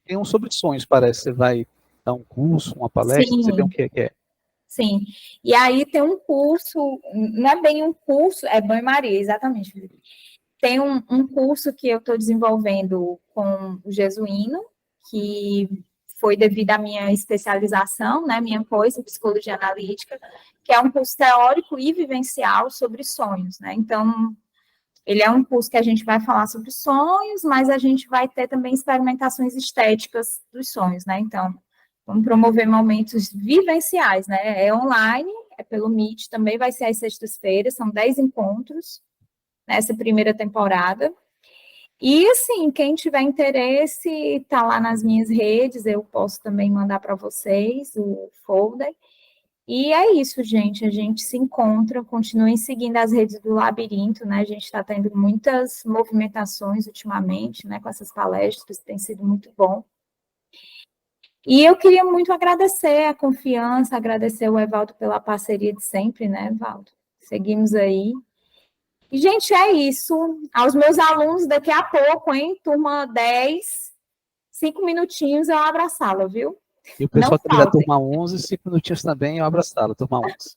Tem um sobre sonhos, parece. Você vai dar um curso, uma palestra, você vê o que é. Sim, e aí tem um curso, não é bem um curso, é banho-maria, exatamente, Felipe. Tem um curso que eu estou desenvolvendo com o Jesuíno, que foi devido à minha especialização, né, minha pós em psicologia analítica, que é um curso teórico e vivencial sobre sonhos, né, então, ele é um curso que a gente vai falar sobre sonhos, mas a gente vai ter também experimentações estéticas dos sonhos, né, então, vamos promover momentos vivenciais, né? É online, é pelo Meet, também vai ser às sextas-feiras, são 10 encontros nessa primeira temporada. E, assim, quem tiver interesse, tá lá nas minhas redes, eu posso também mandar para vocês o folder. E é isso, gente, a gente se encontra, continuem seguindo as redes do Labirinto, né? A gente está tendo muitas movimentações ultimamente, né, com essas palestras, tem sido muito bom. E eu queria muito agradecer a confiança, agradecer o Evaldo pela parceria de sempre, né, Evaldo? Seguimos aí. E, gente, é isso. Aos meus alunos, daqui a pouco, hein, turma 10, 5 minutinhos eu abro a sala, viu? E o pessoal também da turma 11, 5 minutinhos também, eu abro a sala, turma 11.